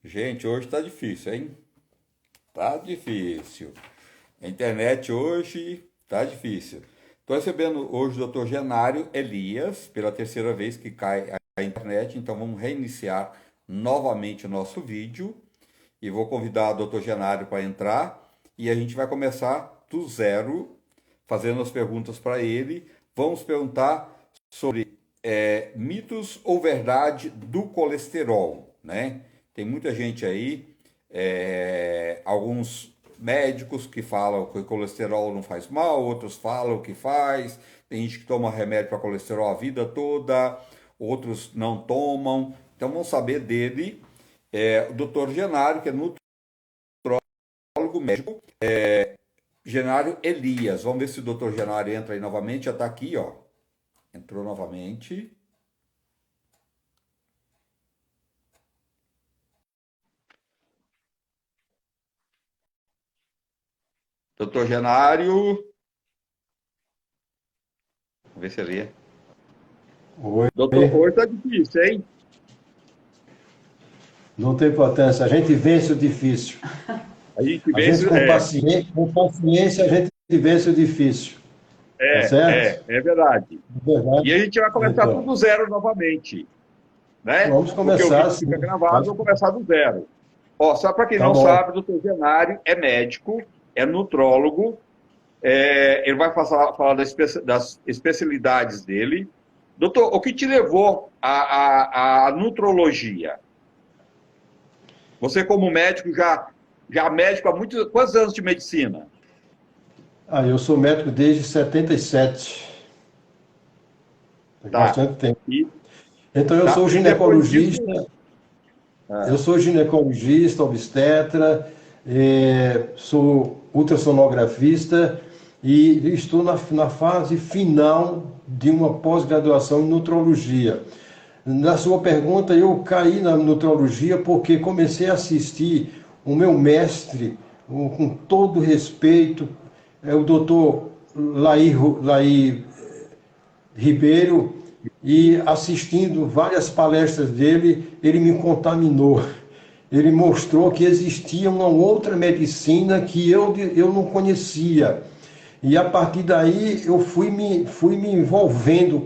Gente, hoje tá difícil, hein? Tá difícil. A internet hoje tá difícil. Estou recebendo hoje o doutor Genário Elias, pela terceira vez que cai a internet, então vamos reiniciar novamente o nosso vídeo e vou convidar o doutor Genário para entrar e a gente vai começar do zero, fazendo as perguntas para ele. Vamos perguntar sobre mitos ou verdade do colesterol, né? Tem muita gente aí, alguns médicos que falam que o colesterol não faz mal, outros falam que faz. Tem gente que toma remédio para colesterol a vida toda, outros não tomam. Então vamos saber dele, o doutor Genário, que é nutrólogo médico, Genário Elias. Vamos ver se o doutor Genário entra aí novamente. Já está aqui, ó. Entrou novamente. Doutor Genário. Vamos ver se ele é. Oi, Doutor, hoje tá difícil, hein? não tem importância. A gente vence o difícil. A gente A vê gente isso. com paciência, a gente vence o difícil. Tá certo? É verdade. É E a verdade. gente vai começar tudo Então, do zero novamente, né? vamos Porque o começar vídeo fica assim. gravado, vamos começar do zero. Ó, só para quem Tá não bom. sabe, o doutor Genário é médico, é nutrólogo, ele vai falar das especialidades dele. Doutor, o que te levou à nutrologia? Você, como médico, já médico há quantos anos de medicina? Eu sou médico desde 77. Faz Tá. bastante tempo. E, Então, eu tá. sou E depois disso. ginecologista. Eu sou ginecologista, obstetra, sou ultrassonografista e estou na fase final de uma pós-graduação em nutrologia. Na sua pergunta, eu caí na nutrologia porque comecei a assistir o meu mestre, com todo respeito, é o doutor Laí Ribeiro, e assistindo várias palestras dele, ele me contaminou. Ele mostrou que existia uma outra medicina que eu não conhecia. E a partir daí eu fui me envolvendo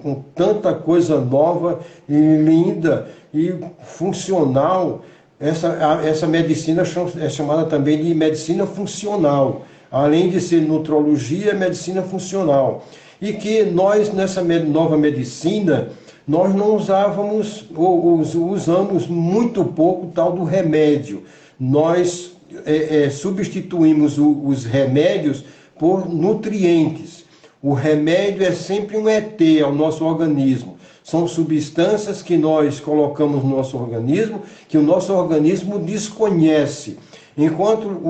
com tanta coisa nova e linda e funcional. Essa medicina é chamada também de medicina funcional. Além de ser nutrologia, é medicina funcional. E que nós, nessa nova medicina, nós não usávamos, ou usamos muito pouco o tal do remédio. Nós substituímos os remédios por nutrientes. O remédio é sempre um ET ao nosso organismo. São substâncias que nós colocamos no nosso organismo, que o nosso organismo desconhece. Enquanto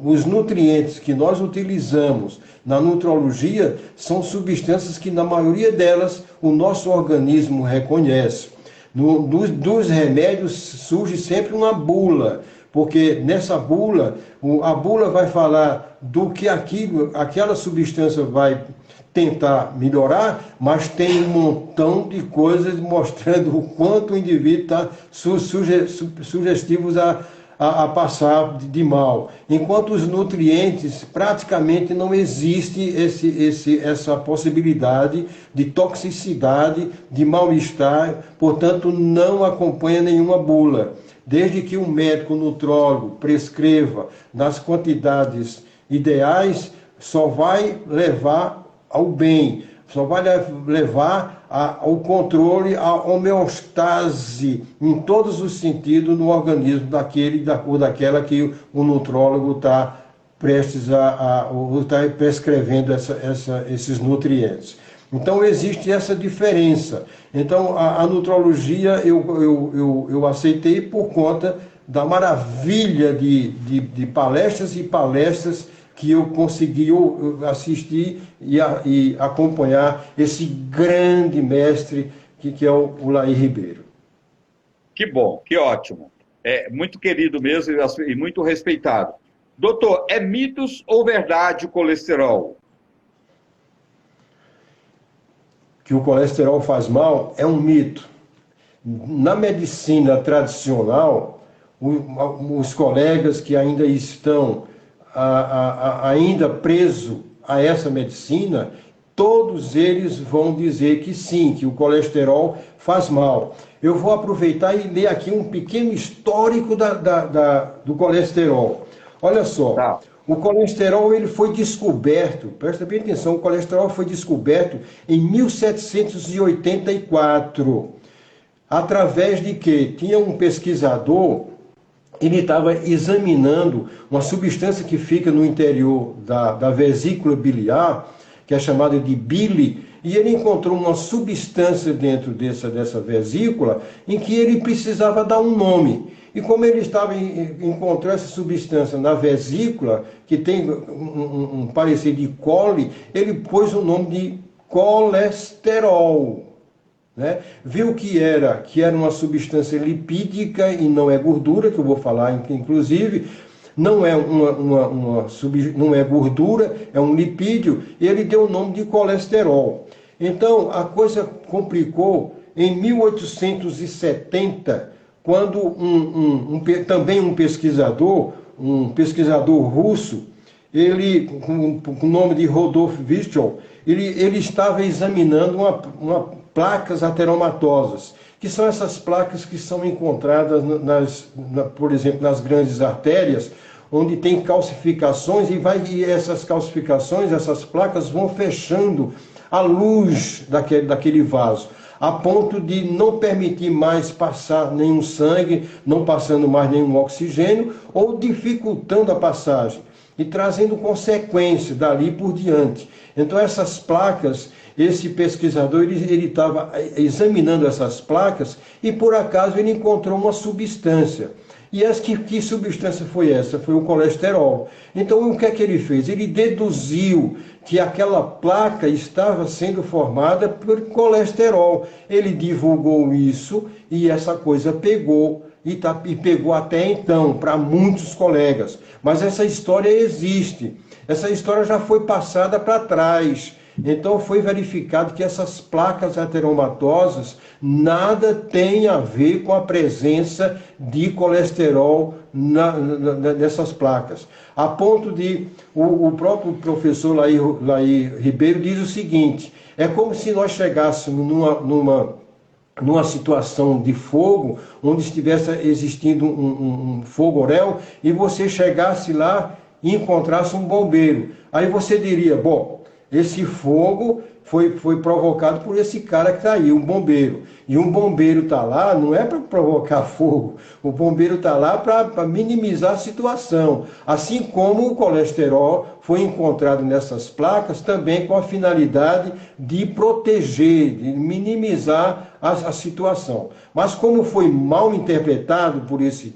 os nutrientes que nós utilizamos na nutrologia são substâncias que, na maioria delas, o nosso organismo reconhece. Dos remédios surge sempre uma bula, porque nessa bula, a bula vai falar do que aquela substância vai tentar melhorar, mas tem um montão de coisas mostrando o quanto o indivíduo está sugestivos a passar de mal. Enquanto os nutrientes, praticamente não existe essa possibilidade de toxicidade, de mal-estar, portanto, não acompanha nenhuma bula. Desde que o médico nutrólogo prescreva nas quantidades ideais, só vai levar ao bem, só vai levar ao controle, à homeostase em todos os sentidos no organismo daquele ou daquela que o nutrólogo está prestes está prescrevendo esses nutrientes. Então existe essa diferença. Então a nutrologia eu aceitei por conta da maravilha de palestras e palestras que eu consegui assistir e acompanhar esse grande mestre que é o Laí Ribeiro. Que bom, que ótimo. É muito querido mesmo e muito respeitado. Doutor, é mitos ou verdade o colesterol? Que o colesterol faz mal é um mito. Na medicina tradicional, os colegas que ainda estão ainda presos a essa medicina, todos eles vão dizer que sim, que o colesterol faz mal. Eu vou aproveitar e ler aqui um pequeno histórico do colesterol. Olha só, tá. O colesterol ele foi descoberto, presta bem atenção, o colesterol foi descoberto em 1784. Através de que tinha um pesquisador, ele estava examinando uma substância que fica no interior da vesícula biliar, que é chamada de bile, e ele encontrou uma substância dentro dessa vesícula em que ele precisava dar um nome. E como ele encontrou essa substância na vesícula, que tem um parecer de cole, ele pôs o nome de colesterol. Né? Viu que era uma substância lipídica e não é gordura, que eu vou falar inclusive, não é não é gordura, é um lipídio, e ele deu o nome de colesterol. Então a coisa complicou em 1870, quando também um pesquisador russo, ele, com o nome de Rudolf Virchow, ele estava examinando placas ateromatosas, que são essas placas que são encontradas, por exemplo, nas grandes artérias, onde tem calcificações, e essas calcificações, essas placas vão fechando a luz daquele vaso, a ponto de não permitir mais passar nenhum sangue, não passando mais nenhum oxigênio, ou dificultando a passagem, e trazendo consequências dali por diante. Então essas placas, esse pesquisador, ele estava examinando essas placas e por acaso ele encontrou uma substância. E que substância foi essa? Foi o colesterol. Então o que é que ele fez? Ele deduziu que aquela placa estava sendo formada por colesterol. Ele divulgou isso e essa coisa pegou. E pegou até então para muitos colegas. Mas essa história existe. Essa história já foi passada para trás. Então foi verificado que essas placas ateromatosas nada tem a ver com a presença de colesterol nessas placas. A ponto de o próprio professor Laí Ribeiro diz o seguinte: é como se nós chegássemos numa situação de fogo, onde estivesse existindo um fogorel, e você chegasse lá e encontrasse um bombeiro. Aí você diria, bom, esse fogo foi provocado por esse cara que está aí, um bombeiro. E um bombeiro está lá, não é para provocar fogo, o bombeiro está lá para minimizar a situação. Assim como o colesterol foi encontrado nessas placas, também com a finalidade de proteger, de minimizar a situação. Mas como foi mal interpretado por esse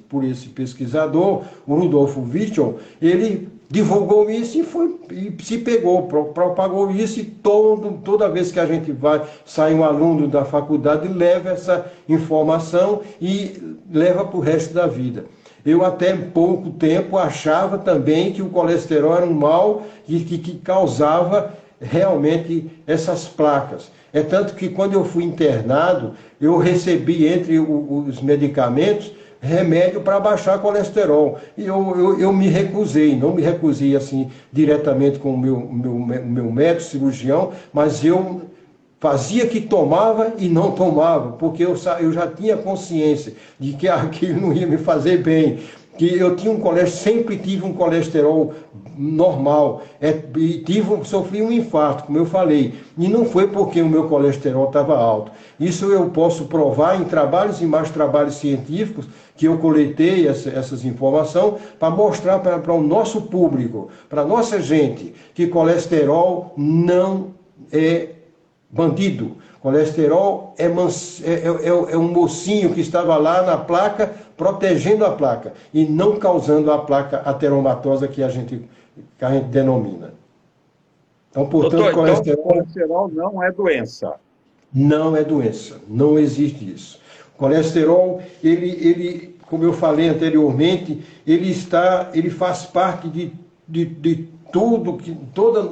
pesquisador, o Rudolf Virchow, ele divulgou isso e se pegou, propagou isso, e toda vez que a gente sai um aluno da faculdade, leva essa informação e leva para o resto da vida. Eu até pouco tempo achava também que o colesterol era um mal que causava realmente essas placas. É tanto que quando eu fui internado, eu recebi entre os medicamentos remédio para baixar colesterol. E eu me recusei, não me recusei assim diretamente com o meu médico cirurgião, mas eu fazia que tomava e não tomava, porque eu já tinha consciência de que aquilo não ia me fazer bem, que eu tinha sempre tive um colesterol normal, e sofri um infarto, como eu falei, e não foi porque o meu colesterol estava alto. Isso eu posso provar em trabalhos e mais trabalhos científicos, que eu coletei essas informações para mostrar para o nosso público, para a nossa gente, que colesterol não é bandido. Colesterol é um mocinho que estava lá na placa, protegendo a placa, e não causando a placa ateromatosa que a gente denomina. Então, portanto, Doutor, colesterol não é doença. Não é doença, não existe isso. Colesterol, ele, como eu falei anteriormente, ele faz parte de de todo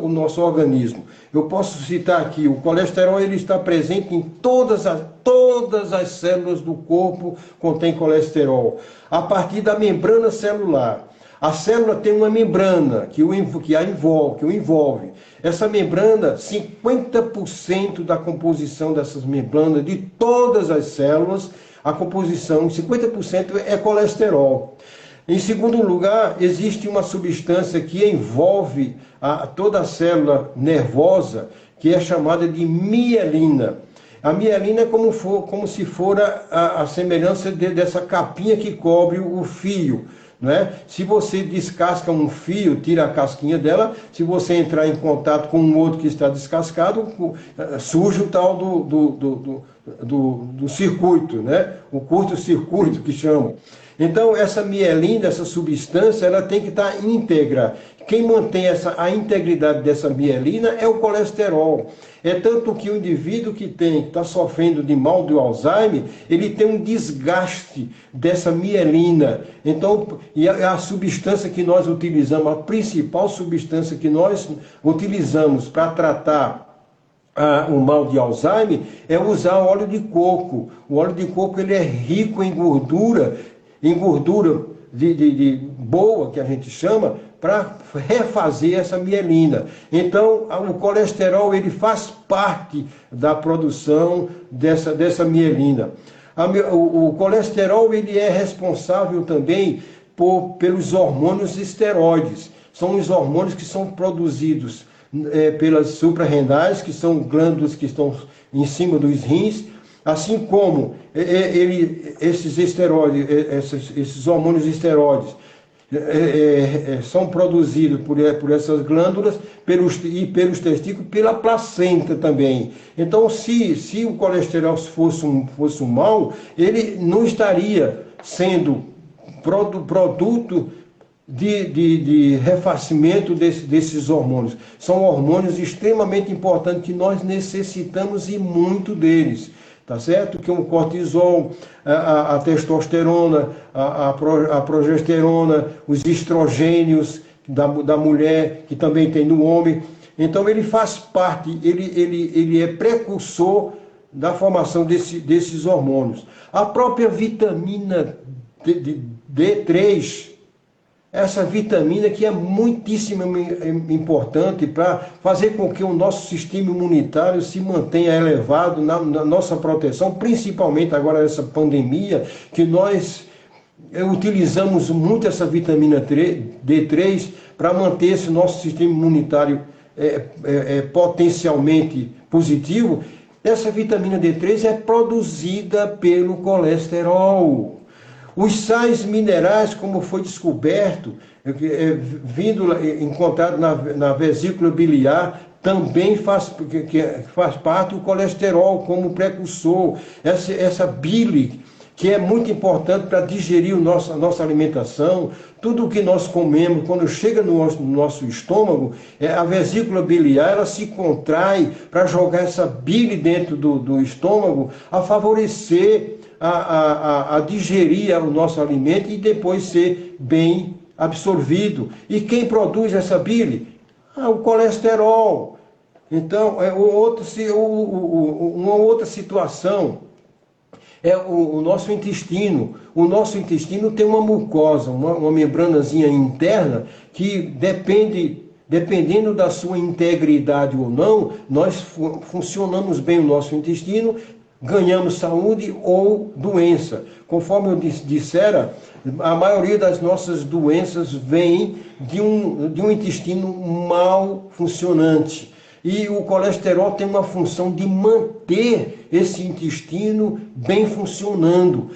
o nosso organismo. Eu posso citar aqui, o colesterol ele está presente em todas as células do corpo contém colesterol, a partir da membrana celular. A célula tem uma membrana que o envolve. Essa membrana, 50% da composição dessas membranas, de todas as células, a composição, 50% é colesterol. Em segundo lugar, existe uma substância que envolve toda a célula nervosa, que é chamada de mielina. A mielina é como se for a semelhança dessa capinha que cobre o fio. Né? Se você descasca um fio, tira a casquinha dela, se você entrar em contato com um outro que está descascado, surge o tal do circuito, né? O curto-circuito que chamam. Então, essa mielina, essa substância, ela tem que estar íntegra. Quem mantém a integridade dessa mielina é o colesterol. É tanto que o indivíduo que está sofrendo de mal do Alzheimer, ele tem um desgaste dessa mielina. Então, e a substância que nós utilizamos, a principal substância que nós utilizamos para tratar o mal de Alzheimer é usar óleo de coco. O óleo de coco ele é rico em gordura de boa, que a gente chama, para refazer essa mielina. Então, o colesterol ele faz parte da produção dessa mielina. O colesterol ele é responsável também pelos hormônios esteroides. São os hormônios que são produzidos pelas suprarrenais, que são glândulas que estão em cima dos rins, assim como esses hormônios esteroides são produzidos por essas glândulas e pelos testículos, pela placenta também. Então, se o colesterol fosse um mal, ele não estaria sendo produto de refacimento desses hormônios. São hormônios extremamente importantes que nós necessitamos e muito deles. Tá certo? Que o cortisol, a testosterona, a progesterona, os estrogênios da mulher, que também tem no homem. Então ele faz parte, ele é precursor da formação desses hormônios. A própria vitamina D3, essa vitamina que é muitíssimo importante para fazer com que o nosso sistema imunitário se mantenha elevado na nossa proteção, principalmente agora nessa pandemia, que nós utilizamos muito essa vitamina D3 para manter esse nosso sistema imunitário potencialmente positivo. Essa vitamina D3 é produzida pelo colesterol. Os sais minerais, como foi descoberto, encontrado na vesícula biliar, também faz parte do colesterol como precursor. Essa bile, que é muito importante para digerir a nossa alimentação, tudo o que nós comemos, quando chega no nosso estômago, a vesícula biliar ela se contrai para jogar essa bile dentro do estômago, a favorecer a digerir o nosso alimento e depois ser bem absorvido. E quem produz essa bile? O colesterol. Então, uma outra situação é o nosso intestino. O nosso intestino tem uma mucosa, uma membranazinha interna que dependendo da sua integridade ou não, nós funcionamos bem o nosso intestino, ganhamos saúde ou doença. Conforme eu dissera, a maioria das nossas doenças vem de um intestino mal funcionante. E o colesterol tem uma função de manter esse intestino bem funcionando,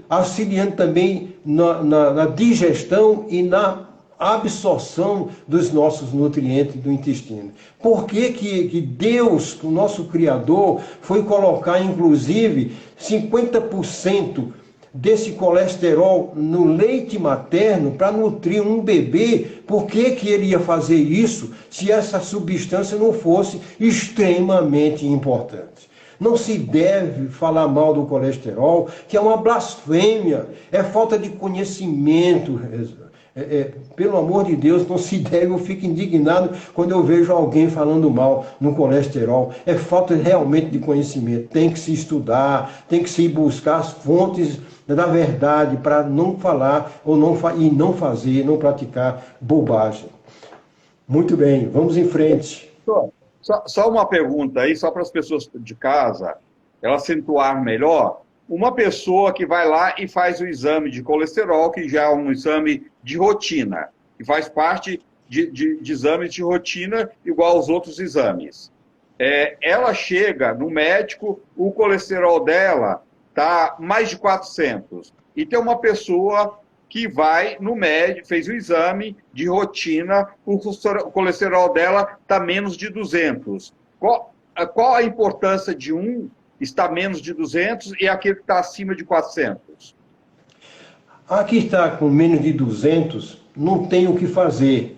auxiliando também na digestão e na absorção dos nossos nutrientes do intestino. Por que Deus, o nosso Criador, foi colocar, inclusive, 50% desse colesterol no leite materno para nutrir um bebê? Por que ele ia fazer isso se essa substância não fosse extremamente importante? Não se deve falar mal do colesterol, que é uma blasfêmia, é falta de conhecimento. Pelo amor de Deus, não se deve, eu fico indignado quando eu vejo alguém falando mal no colesterol. É falta realmente de conhecimento. Tem que se estudar, tem que se buscar as fontes da verdade para não falar e não fazer, não praticar bobagem. Muito bem, vamos em frente. Só uma pergunta aí, só para as pessoas de casa, ela acentuar melhor. Uma pessoa que vai lá e faz o exame de colesterol, que já é um exame de rotina, que faz parte de exames de rotina igual aos outros exames. Ela chega no médico, o colesterol dela está mais de 400. E tem uma pessoa que vai no médico, fez o exame de rotina, o colesterol dela está menos de 200. Qual a importância de um está menos de 200 e aquele que está acima de 400? Aqui está com menos de 200, não tem o que fazer.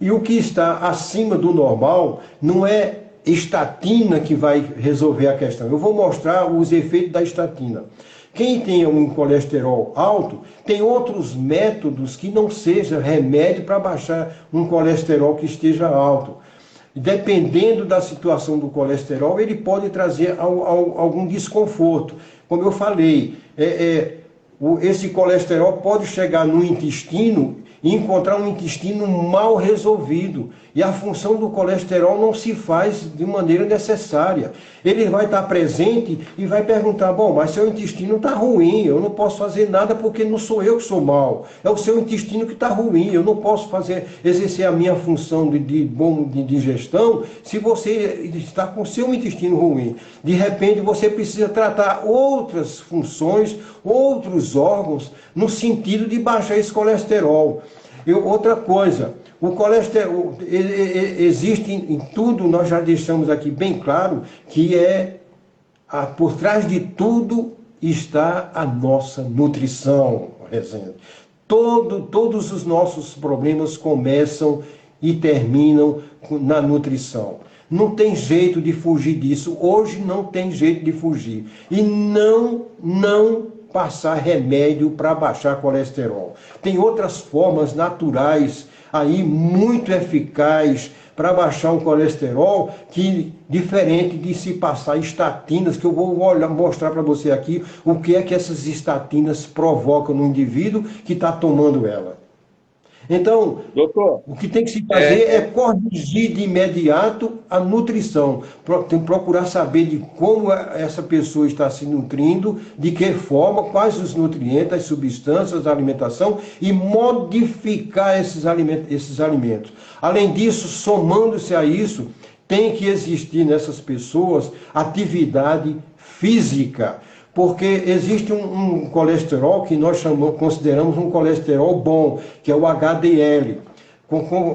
E o que está acima do normal não é estatina que vai resolver a questão. Eu vou mostrar os efeitos da estatina. Quem tem um colesterol alto, tem outros métodos que não seja remédio para baixar um colesterol que esteja alto. Dependendo da situação do colesterol, ele pode trazer algum desconforto. Como eu falei, esse colesterol pode chegar no intestino e encontrar um intestino mal resolvido. E a função do colesterol não se faz de maneira necessária. Ele vai estar presente e vai perguntar, bom, mas seu intestino está ruim, eu não posso fazer nada porque não sou eu que sou mal. É o seu intestino que está ruim, eu não posso exercer a minha função de digestão se você está com seu intestino ruim. De repente você precisa tratar outras funções, outros órgãos, no sentido de baixar esse colesterol. Outra coisa, o colesterol existe em tudo, nós já deixamos aqui bem claro, que por trás de tudo está a nossa nutrição, Rezende. Todos os nossos problemas começam e terminam na nutrição. Não tem jeito de fugir disso, hoje não tem jeito de fugir. E não passar remédio para baixar colesterol. Tem outras formas naturais aí muito eficazes para baixar o colesterol, que diferente de se passar estatinas, que eu vou mostrar para você aqui o que é que essas estatinas provocam no indivíduo que está tomando ela. Então, doutor, o que tem que se fazer é corrigir de imediato a nutrição. Tem que procurar saber de como essa pessoa está se nutrindo, de que forma, quais os nutrientes, as substâncias da alimentação e modificar esses alimentos. Além disso, somando-se a isso, tem que existir nessas pessoas atividade física. Porque existe um colesterol que nós consideramos um colesterol bom, que é o HDL.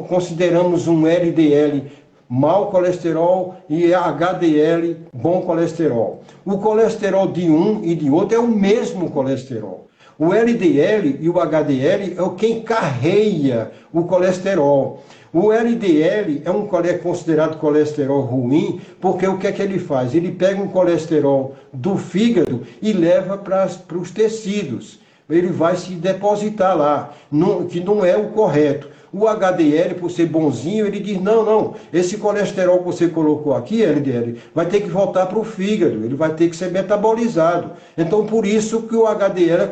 Consideramos um LDL mau colesterol e HDL bom colesterol. O colesterol de um e de outro é o mesmo colesterol. O LDL e o HDL é quem carrega o colesterol. O LDL é considerado colesterol ruim, porque o que é que ele faz? Ele pega um colesterol do fígado e leva para os tecidos. Ele vai se depositar lá, que não é o correto. O HDL, por ser bonzinho, ele diz, não, esse colesterol que você colocou aqui, LDL, vai ter que voltar para o fígado, ele vai ter que ser metabolizado. Então, por isso que o HDL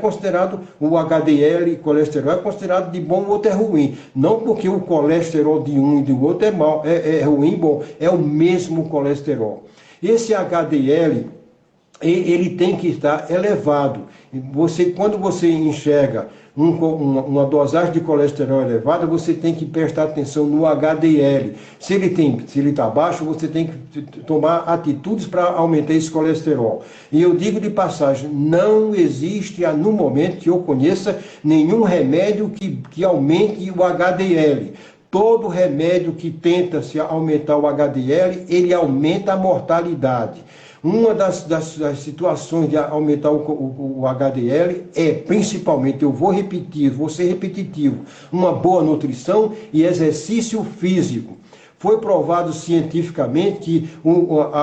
colesterol é considerado de bom, o outro é ruim. Não porque o colesterol de um e do outro é ruim, bom, é o mesmo colesterol. Esse HDL, ele tem que estar elevado. Quando você enxerga uma dosagem de colesterol elevada, você tem que prestar atenção no HDL. Se ele está baixo, você tem que tomar atitudes para aumentar esse colesterol. E eu digo de passagem, não existe, no momento que eu conheça, nenhum remédio que aumente o HDL. Todo remédio que tenta se aumentar o HDL, ele aumenta a mortalidade. Uma das situações de aumentar o HDL é, principalmente, vou ser repetitivo, uma boa nutrição e exercício físico. Foi provado cientificamente que uma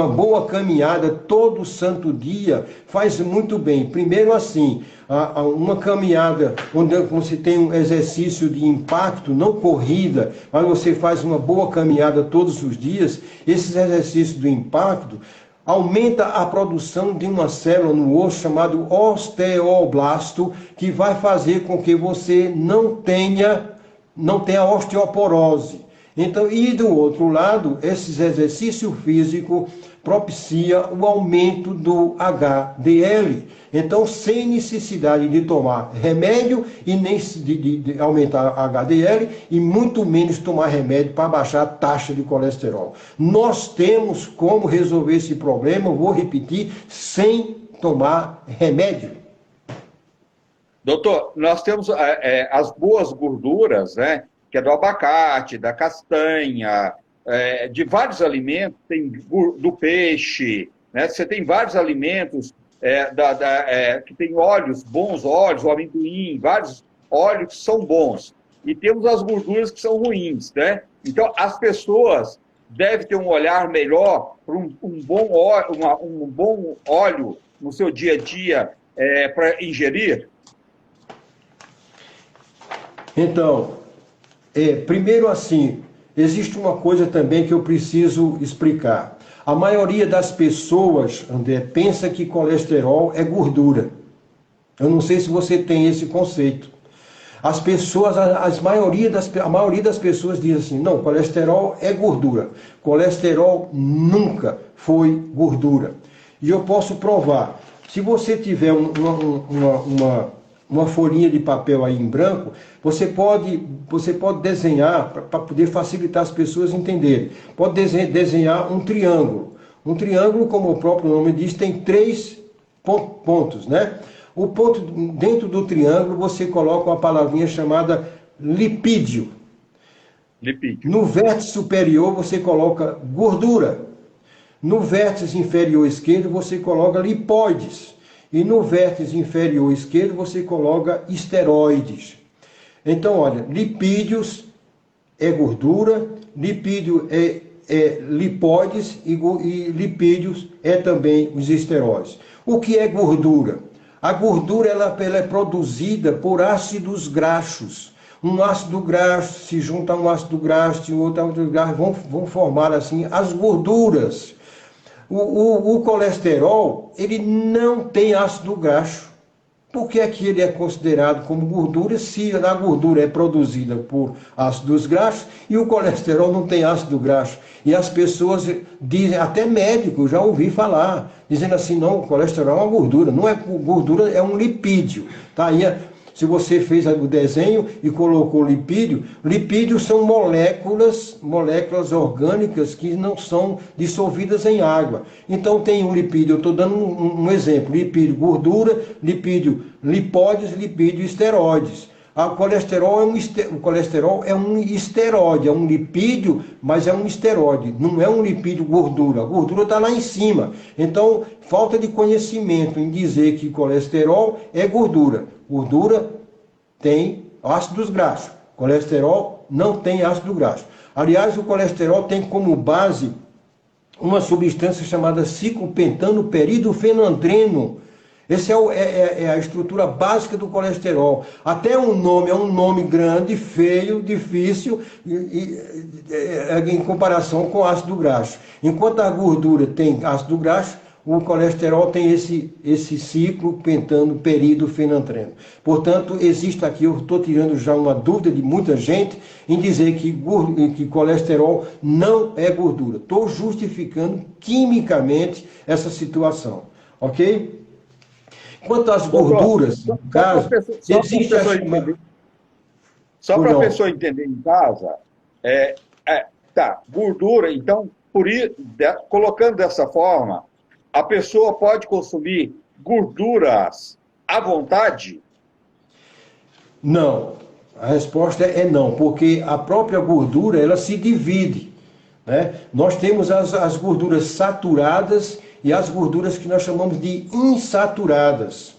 boa caminhada todo santo dia faz muito bem. Primeiro assim, uma caminhada onde você tem um exercício de impacto, não corrida, mas você faz uma boa caminhada todos os dias, esses exercícios do impacto aumenta a produção de uma célula no osso chamado osteoblasto, que vai fazer com que você não tenha osteoporose. Então, e do outro lado, esse exercício físico propicia o aumento do HDL. Então, sem necessidade de tomar remédio e nem de aumentar a HDL e muito menos tomar remédio para baixar a taxa de colesterol. Nós temos como resolver esse problema, vou repetir, sem tomar remédio. Doutor, nós temos as boas gorduras, né? Que é do abacate, da castanha, de vários alimentos, tem do peixe, né? Você tem vários alimentos que tem óleos, bons óleos, o amendoim, vários óleos que são bons. E temos as gorduras que são ruins, né? Então, as pessoas devem ter um olhar melhor para um bom óleo no seu dia a dia para ingerir. Então, primeiro assim, existe uma coisa também que eu preciso explicar. A maioria das pessoas, André, pensa que colesterol é gordura. Eu não sei se você tem esse conceito. As pessoas, a maioria das pessoas diz assim, não, colesterol é gordura. Colesterol nunca foi gordura. E eu posso provar. Se você tiver uma folhinha de papel aí em branco, você pode desenhar, para poder facilitar as pessoas entenderem. Pode desenhar um triângulo. Um triângulo, como o próprio nome diz, tem 3 pontos, né? O ponto dentro do triângulo, você coloca uma palavrinha chamada lipídio. Lipídio. No vértice superior, você coloca gordura. No vértice inferior esquerdo, você coloca lipóides. E no vértice inferior esquerdo você coloca esteroides. Então, olha, lipídios é gordura, lipídio é lipóides e lipídios é também os esteroides. O que é gordura? A gordura ela é produzida por ácidos graxos. Um ácido graxo se junta a um ácido graxo e outro ácido graxo, vão formar assim as gorduras. O colesterol, ele não tem ácido graxo. Por que é que ele é considerado como gordura se a gordura é produzida por ácidos graxos e o colesterol não tem ácido graxo? E as pessoas dizem, até médicos, já ouvi falar, dizendo assim, não, o colesterol é uma gordura. Não é gordura, é um lipídio. Tá aí, se você fez o desenho e colocou lipídio, lipídios são moléculas orgânicas que não são dissolvidas em água. Então tem um lipídio, eu estou dando um exemplo, lipídio gordura, lipídio lipóides, lipídio esteroides. O colesterol é um esteroide, é um lipídio, mas é um esteroide, não é um lipídio gordura. A gordura está lá em cima. Então, falta de conhecimento em dizer que colesterol é gordura. Gordura tem ácidos graxos. Colesterol não tem ácido graxo. Aliás, o colesterol tem como base uma substância chamada ciclopentano peridofenandreno. Essa é a estrutura básica do colesterol. Até um nome é um nome grande, feio, difícil, em comparação com ácido graxo. Enquanto a gordura tem ácido graxo, o colesterol tem esse ciclo pentano peridofenandreno. Portanto, existe aqui, eu estou tirando já uma dúvida de muita gente em dizer que colesterol não é gordura. Estou justificando quimicamente essa situação. Ok? Quanto às gorduras, no caso, existe a chamada... Só para a pessoa entender em casa, gordura, então, colocando dessa forma, a pessoa pode consumir gorduras à vontade? Não, a resposta é não, porque a própria gordura, ela se divide, né? Nós temos as gorduras saturadas e as gorduras que nós chamamos de insaturadas.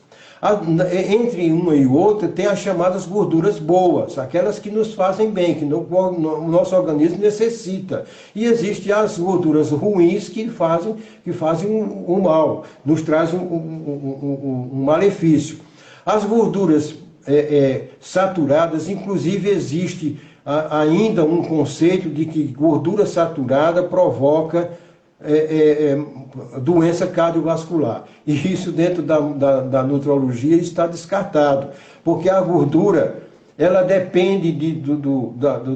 Entre uma e outra tem as chamadas gorduras boas, aquelas que nos fazem bem, que o nosso organismo necessita. E existem as gorduras ruins que fazem um mal, nos trazem um malefício. As gorduras saturadas, inclusive existe ainda um conceito de que gordura saturada provoca doença cardiovascular. E isso dentro da nutrologia está descartado, porque a gordura ela depende de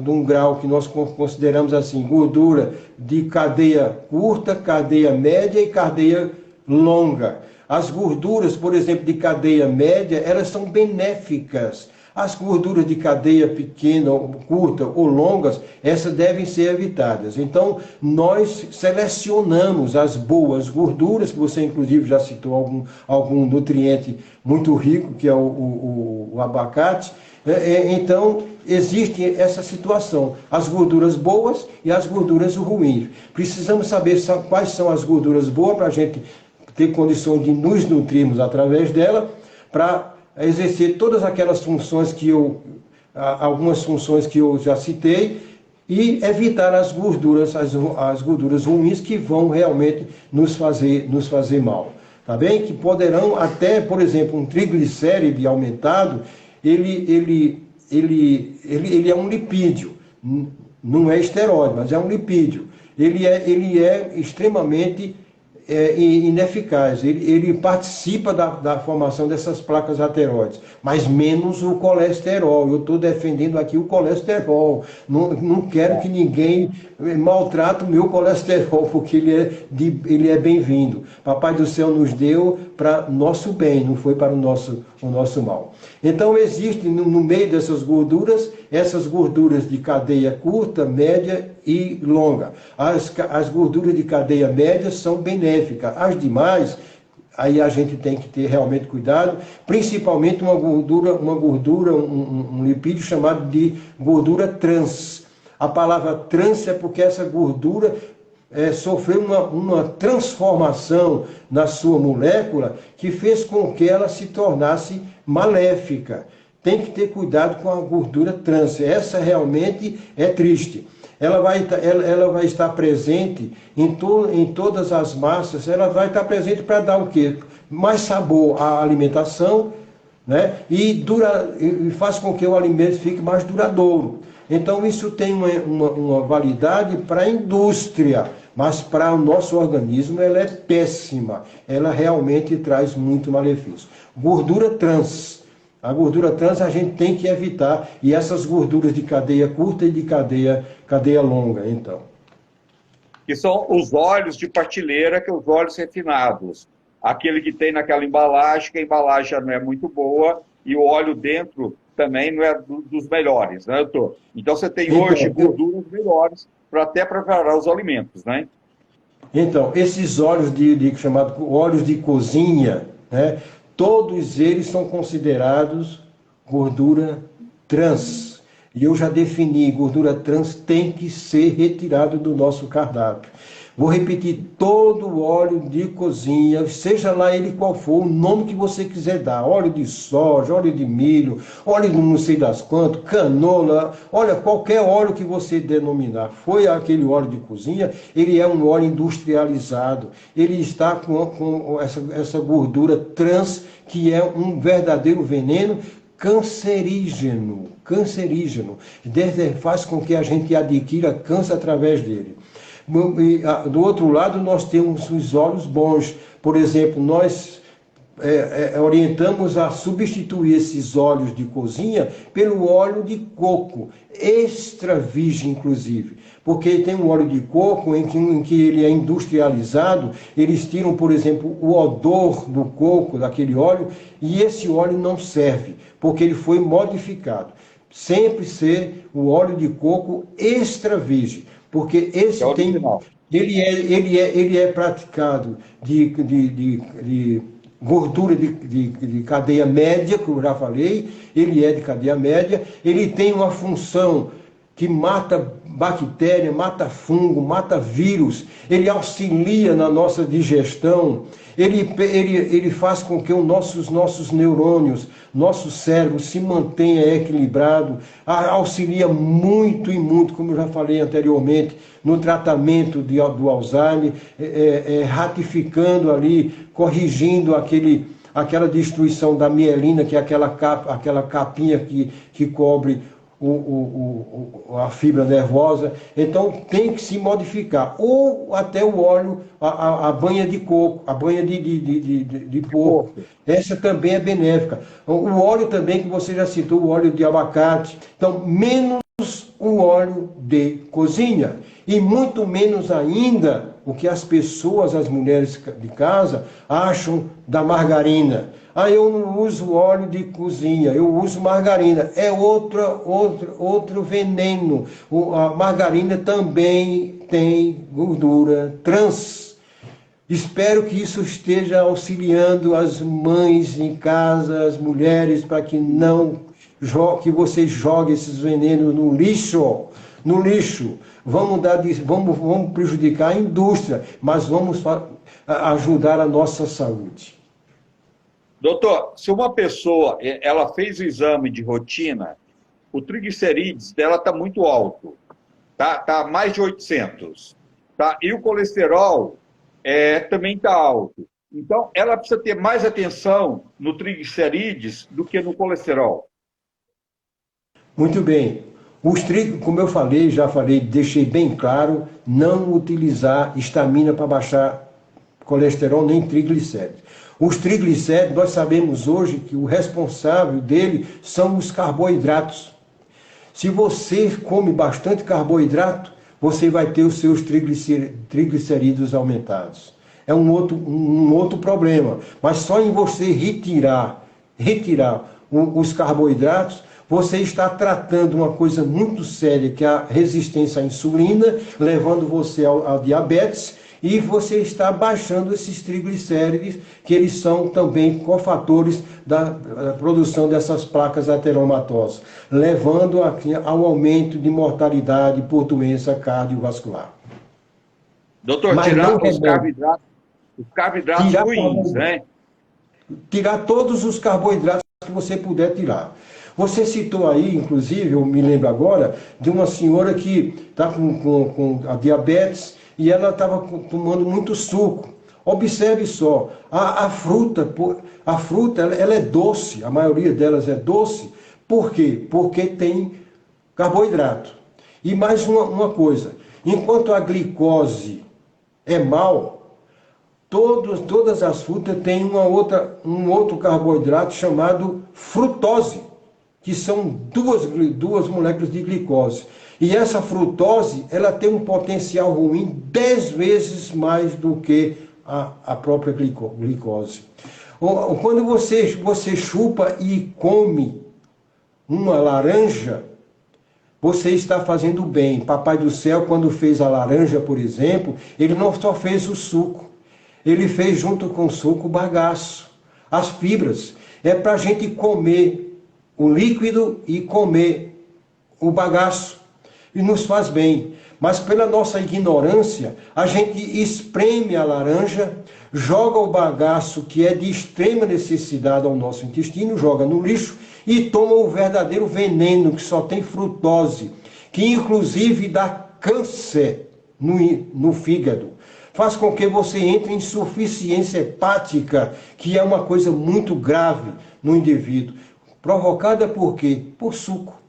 um grau que nós consideramos assim, gordura de cadeia curta, cadeia média e cadeia longa. As gorduras, por exemplo, de cadeia média, elas são benéficas. As gorduras de cadeia pequena, curta ou longas, essas devem ser evitadas. Então, nós selecionamos as boas gorduras, que você inclusive já citou algum nutriente muito rico, que é o abacate. Então, existe essa situação, as gorduras boas e as gorduras ruins. Precisamos saber quais são as gorduras boas para a gente ter condições de nos nutrirmos através dela, para exercer todas aquelas funções algumas funções que eu já citei, e evitar as gorduras ruins que vão realmente nos fazer mal. Tá bem? Que poderão até, por exemplo, um triglicéride aumentado, ele é um lipídio, não é esteroide, mas é um lipídio. Ele é extremamente ineficaz, ele participa da formação dessas placas ateroides, mas menos o colesterol. Eu estou defendendo aqui o colesterol, não quero que ninguém maltrate o meu colesterol, porque ele é bem-vindo. Papai do céu nos deu para nosso bem, não foi para o nosso mal. Então existe no meio dessas gorduras, essas gorduras de cadeia curta, média e longa. As gorduras de cadeia média são benéficas, as demais, aí a gente tem que ter realmente cuidado, principalmente um lipídio chamado de gordura trans. A palavra trans é porque essa gordura sofreu uma transformação na sua molécula que fez com que ela se tornasse maléfica. Tem que ter cuidado com a gordura trans. Essa realmente é triste. Ela vai estar presente em todas as massas, ela vai estar presente para dar o quê? Mais sabor à alimentação, né? E faz com que o alimento fique mais duradouro. Então isso tem uma validade para a indústria, mas para o nosso organismo ela é péssima. Ela realmente traz muito malefício. Gordura trans. A gordura trans a gente tem que evitar, e essas gorduras de cadeia curta e de cadeia longa, então. Que são os óleos de partilheira, que são os óleos refinados. Aquele que tem naquela embalagem, que a embalagem já não é muito boa, e o óleo dentro também não é dos melhores, né, doutor? Então você tem hoje gorduras melhores para até preparar os alimentos, né? Então, esses óleos chamados óleos de cozinha, né? Todos eles são considerados gordura trans. E eu já defini, gordura trans tem que ser retirado do nosso cardápio. Vou repetir, todo óleo de cozinha, seja lá ele qual for, o nome que você quiser dar, óleo de soja, óleo de milho, óleo de não sei das quantas, canola, olha, qualquer óleo que você denominar, foi aquele óleo de cozinha, ele é um óleo industrializado, ele está com essa gordura trans, que é um verdadeiro veneno cancerígeno, faz com que a gente adquira câncer através dele. Do outro lado, nós temos os óleos bons. Por exemplo, nós orientamos a substituir esses óleos de cozinha pelo óleo de coco, extra virgem, inclusive. Porque tem um óleo de coco em que ele é industrializado, eles tiram, por exemplo, o odor do coco, daquele óleo, e esse óleo não serve, porque ele foi modificado. Sempre ser o óleo de coco extra virgem. Porque esse ele é praticado de gordura de cadeia média, que eu já falei, ele é de cadeia média, ele tem uma função que mata bactéria, mata fungo, mata vírus, ele auxilia na nossa digestão, ele faz com que os nossos neurônios, nosso cérebro se mantenha equilibrado, auxilia muito e muito, como eu já falei anteriormente, no tratamento do Alzheimer, ratificando ali, corrigindo aquela destruição da mielina, que é aquela capinha que cobre a fibra nervosa. Então tem que se modificar. Ou até o óleo, a banha de coco, a banha de porco. Essa também é benéfica. O óleo também, que você já citou, o óleo de abacate. Então, menos o óleo de cozinha. E muito menos ainda o que as pessoas, as mulheres de casa, acham da margarina. Eu não uso óleo de cozinha, eu uso margarina. É outro veneno. A margarina também tem gordura trans. Espero que isso esteja auxiliando as mães em casa, as mulheres, para que que você jogue esses venenos no lixo. No lixo. Vamos prejudicar a indústria, mas vamos ajudar a nossa saúde. Doutor, se uma pessoa ela fez o exame de rotina, o triglicerídeos dela está muito alto, tá mais de 800, tá? E o colesterol também está alto. Então, ela precisa ter mais atenção no triglicerídeos do que no colesterol. Muito bem. Como eu já falei, deixei bem claro, não utilizar histamina para baixar colesterol nem triglicéridos. Os triglicéridos, nós sabemos hoje que o responsável dele são os carboidratos. Se você come bastante carboidrato, você vai ter os seus triglicerídeos aumentados. É um outro problema. Mas só em você retirar os carboidratos, você está tratando uma coisa muito séria, que é a resistência à insulina, levando você ao diabetes, e você está baixando esses triglicéridos, que eles são também cofatores da produção dessas placas ateromatosas, levando ao aumento de mortalidade por doença cardiovascular. Doutor, tirar os carboidratos ruins, né? Tirar todos os carboidratos que você puder tirar. Você citou aí, inclusive, eu me lembro agora, de uma senhora que está com a diabetes e ela estava tomando muito suco. Observe só, a fruta ela é doce, a maioria delas é doce. Por quê? Porque tem carboidrato. E mais uma coisa, enquanto a glicose é mal, todas as frutas têm um outro carboidrato chamado frutose, que são duas moléculas de glicose. E essa frutose, ela tem um potencial ruim 10 vezes mais do que a própria glicose. Quando você chupa e come uma laranja, você está fazendo bem. Papai do Céu, quando fez a laranja, por exemplo, ele não só fez o suco, ele fez junto com o suco o bagaço, as fibras. É para a gente comer o líquido e comer o bagaço. E nos faz bem. Mas pela nossa ignorância, a gente espreme a laranja, joga o bagaço, que é de extrema necessidade ao nosso intestino, joga no lixo e toma o verdadeiro veneno, que só tem frutose, que inclusive dá câncer no fígado. Faz com que você entre em insuficiência hepática, que é uma coisa muito grave no indivíduo. Provocada por quê? Por suco.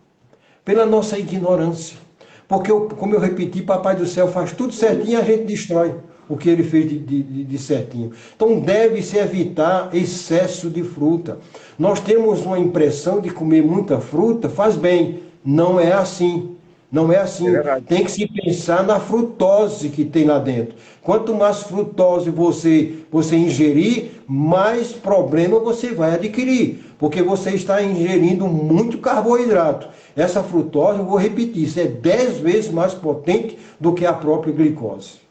Pela nossa ignorância. Porque, como eu repeti, Papai do Céu faz tudo certinho e a gente destrói o que ele fez de certinho. Então deve-se evitar excesso de fruta. Nós temos uma impressão de comer muita fruta, faz bem. Não é assim. Não é assim. Tem que se pensar na frutose que tem lá dentro. Quanto mais frutose você ingerir, mais problema você vai adquirir. Porque você está ingerindo muito carboidrato. Essa frutose, eu vou repetir, isso é 10 vezes mais potente do que a própria glicose.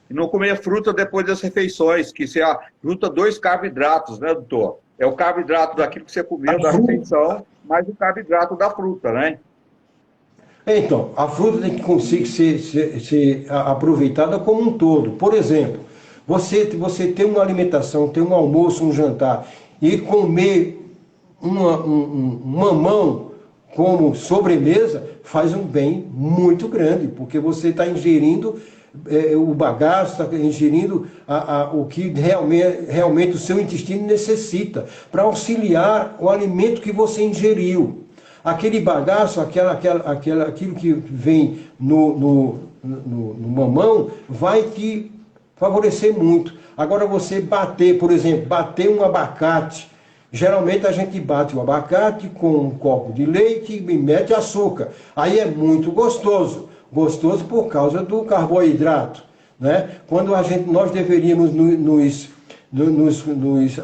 E não comer fruta depois das refeições, que você junta 2 carboidratos, né, doutor? É o carboidrato daquilo que você comeu da refeição, mais o carboidrato da fruta, né? Então, a fruta tem que conseguir ser aproveitada como um todo. Por exemplo, você tem uma alimentação, tem um almoço, um jantar, e comer um mamão como sobremesa faz um bem muito grande, porque você está ingerindo o bagaço, está ingerindo o que realmente o seu intestino necessita, para auxiliar o alimento que você ingeriu. Aquele bagaço, aquilo que vem no mamão, vai te favorecer muito. Agora você bater, por exemplo, bater um abacate. Geralmente a gente bate o abacate com um copo de leite e mete açúcar. Aí é muito gostoso. Gostoso por causa do carboidrato, né? Quando nós deveríamos nos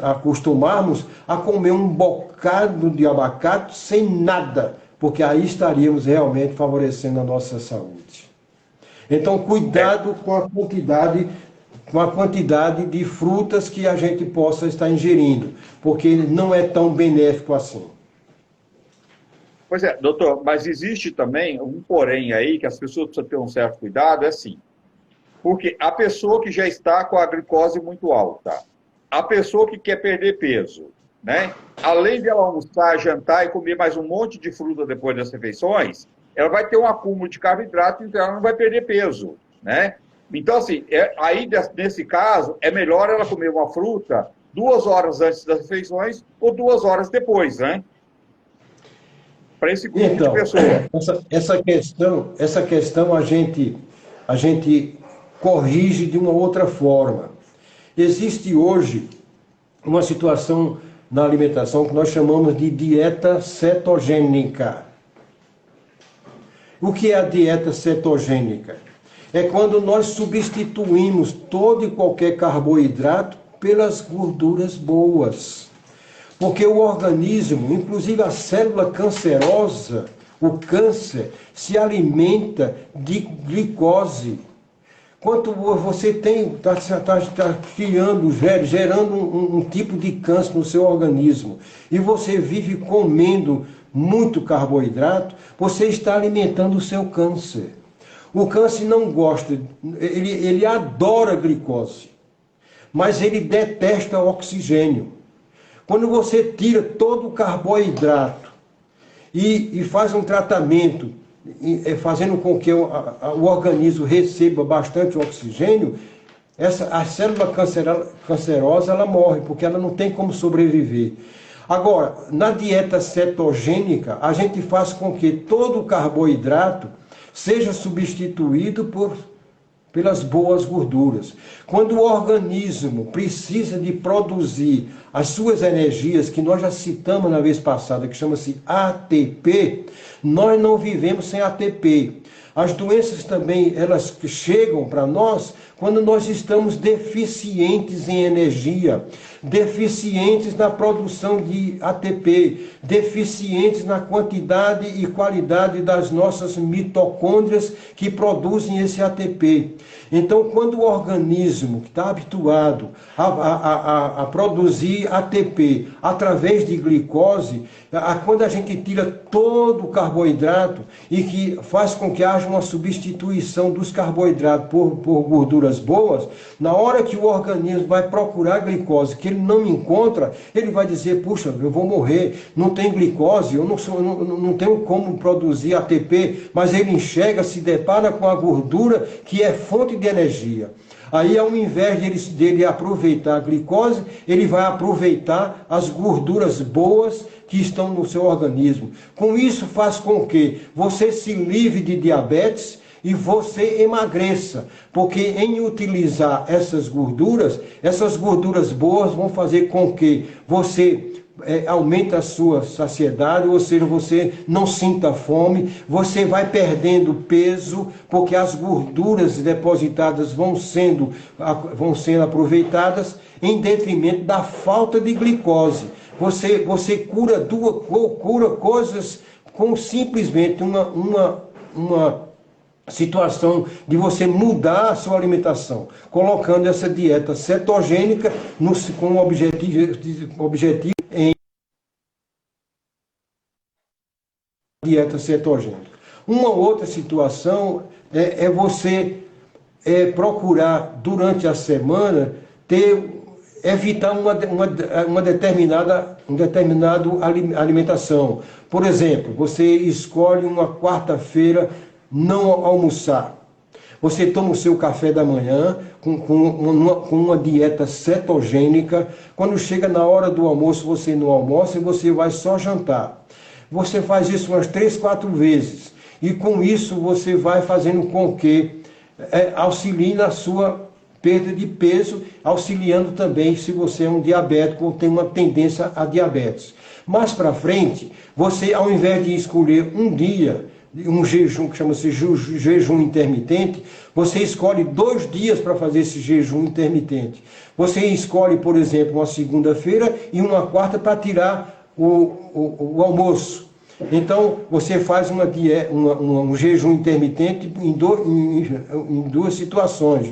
acostumarmos a comer um bocado de abacate sem nada, porque aí estaríamos realmente favorecendo a nossa saúde. Então, cuidado com a quantidade de frutas que a gente possa estar ingerindo, porque não é tão benéfico assim. Pois é, doutor, mas existe também um porém aí que as pessoas precisam ter um certo cuidado, é assim, porque a pessoa que já está com a glicose muito alta, a pessoa que quer perder peso, né? Além de ela almoçar, jantar e comer mais um monte de fruta depois das refeições, ela vai ter um acúmulo de carboidrato, então ela não vai perder peso, né? Então, assim, aí nesse caso, é melhor ela comer uma fruta 2 horas antes das refeições ou 2 horas depois, né? Para esse grupo de pessoas. Essa questão a gente corrige de uma outra forma. Existe hoje uma situação na alimentação que nós chamamos de dieta cetogênica. O que é a dieta cetogênica? É quando nós substituímos todo e qualquer carboidrato pelas gorduras boas. Porque o organismo, inclusive a célula cancerosa, o câncer, se alimenta de glicose. Quanto você está criando, gerando um tipo de câncer no seu organismo, e você vive comendo muito carboidrato, você está alimentando o seu câncer. O câncer não gosta, ele adora glicose, mas ele detesta oxigênio. Quando você tira todo o carboidrato e faz um tratamento, fazendo com que o organismo receba bastante oxigênio, a célula cancerosa ela morre, porque ela não tem como sobreviver. Agora, na dieta cetogênica, a gente faz com que todo o carboidrato seja substituído pelas boas gorduras. Quando o organismo precisa de produzir as suas energias, que nós já citamos na vez passada, que chama-se ATP, nós não vivemos sem ATP. As doenças também, elas chegam para nós quando nós estamos deficientes em energia, deficientes na produção de ATP, deficientes na quantidade e qualidade das nossas mitocôndrias que produzem esse ATP. Então, quando o organismo está habituado a produzir ATP através de glicose, quando a gente tira todo o carboidrato e que faz com que haja uma substituição dos carboidratos por gorduras boas, na hora que o organismo vai procurar glicose, que ele não encontra, ele vai dizer, puxa, eu vou morrer, não tem glicose, eu não tenho como produzir ATP, mas ele enxerga, se depara com a gordura que é fonte de energia. Aí, ao invés dele aproveitar a glicose, ele vai aproveitar as gorduras boas que estão no seu organismo. Com isso, faz com que você se livre de diabetes e você emagreça, porque em utilizar essas gorduras boas vão fazer com que você aumente a sua saciedade, ou seja, você não sinta fome, você vai perdendo peso, porque as gorduras depositadas vão sendo aproveitadas em detrimento da falta de glicose. Você cura coisas com simplesmente uma situação de você mudar a sua alimentação, colocando essa dieta cetogênica com o objetivo em dieta cetogênica. Uma outra situação é você procurar, durante a semana, evitar uma determinada alimentação. Por exemplo, você escolhe uma quarta-feira não almoçar. Você toma o seu café da manhã com uma dieta cetogênica. Quando chega na hora do almoço, você não almoça e você vai só jantar. Você faz isso umas 3, 4 vezes. E com isso você vai fazendo com que auxilie na sua perda de peso, auxiliando também se você é um diabético ou tem uma tendência a diabetes. Mais para frente, você, ao invés de escolher um dia, um jejum que chama-se jejum intermitente, você escolhe 2 dias para fazer esse jejum intermitente. Você escolhe, por exemplo, uma segunda-feira e uma quarta para tirar o almoço. Então, você faz um jejum intermitente em 2 situações,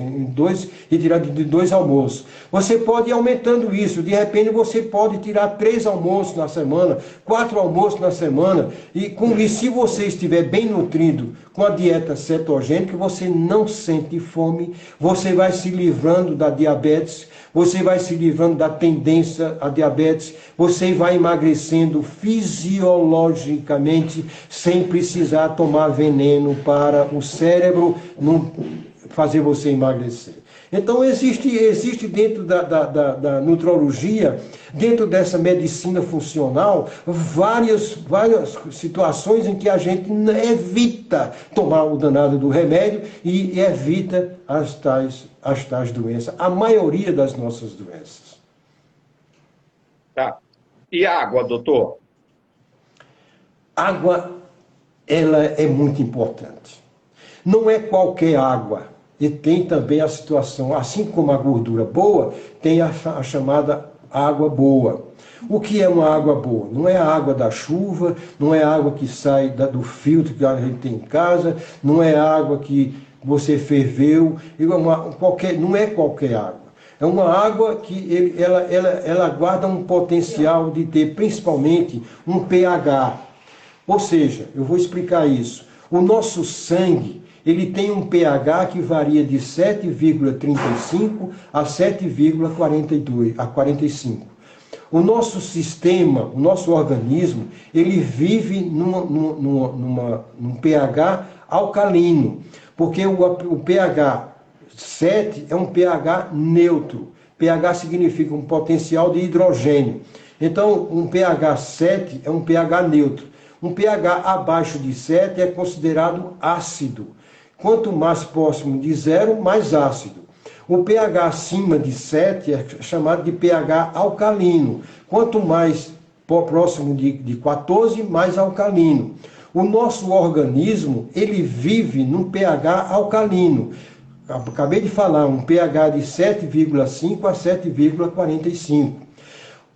retirada de 2 almoços. Você pode ir aumentando isso. De repente, você pode tirar 3 almoços na semana, 4 almoços na semana. E com isso, se você estiver bem nutrido com a dieta cetogênica, você não sente fome, você vai se livrando da diabetes, você vai se livrando da tendência à diabetes, você vai emagrecendo fisiologicamente, sem precisar tomar veneno para o cérebro não fazer você emagrecer. Então existe dentro da nutrologia, dentro dessa medicina funcional, várias situações em que a gente evita tomar o danado do remédio e evita as tais doenças, a maioria das nossas doenças. Tá. E água, doutor? Água, ela é muito importante. Não é qualquer água. E tem também a situação, assim como a gordura boa, tem a chamada água boa. O que é uma água boa? Não é a água da chuva, não é a água que sai do filtro que a gente tem em casa, não é a água que você ferveu, não é qualquer água. É uma água que ela guarda um potencial de ter principalmente um pH. Ou seja, eu vou explicar isso. O nosso sangue, ele tem um pH que varia de 7,35 a 7,42 a 45. O nosso sistema, o nosso organismo, ele vive num pH alcalino, porque o pH 7 é um pH neutro. pH significa um potencial de hidrogênio. Então, um pH 7 é um pH neutro. Um pH abaixo de 7 é considerado ácido. Quanto mais próximo de 0, mais ácido. O pH acima de 7 é chamado de pH alcalino. Quanto mais próximo de 14, mais alcalino. O nosso organismo, ele vive num pH alcalino. Acabei de falar, um pH de 7,5 a 7,45.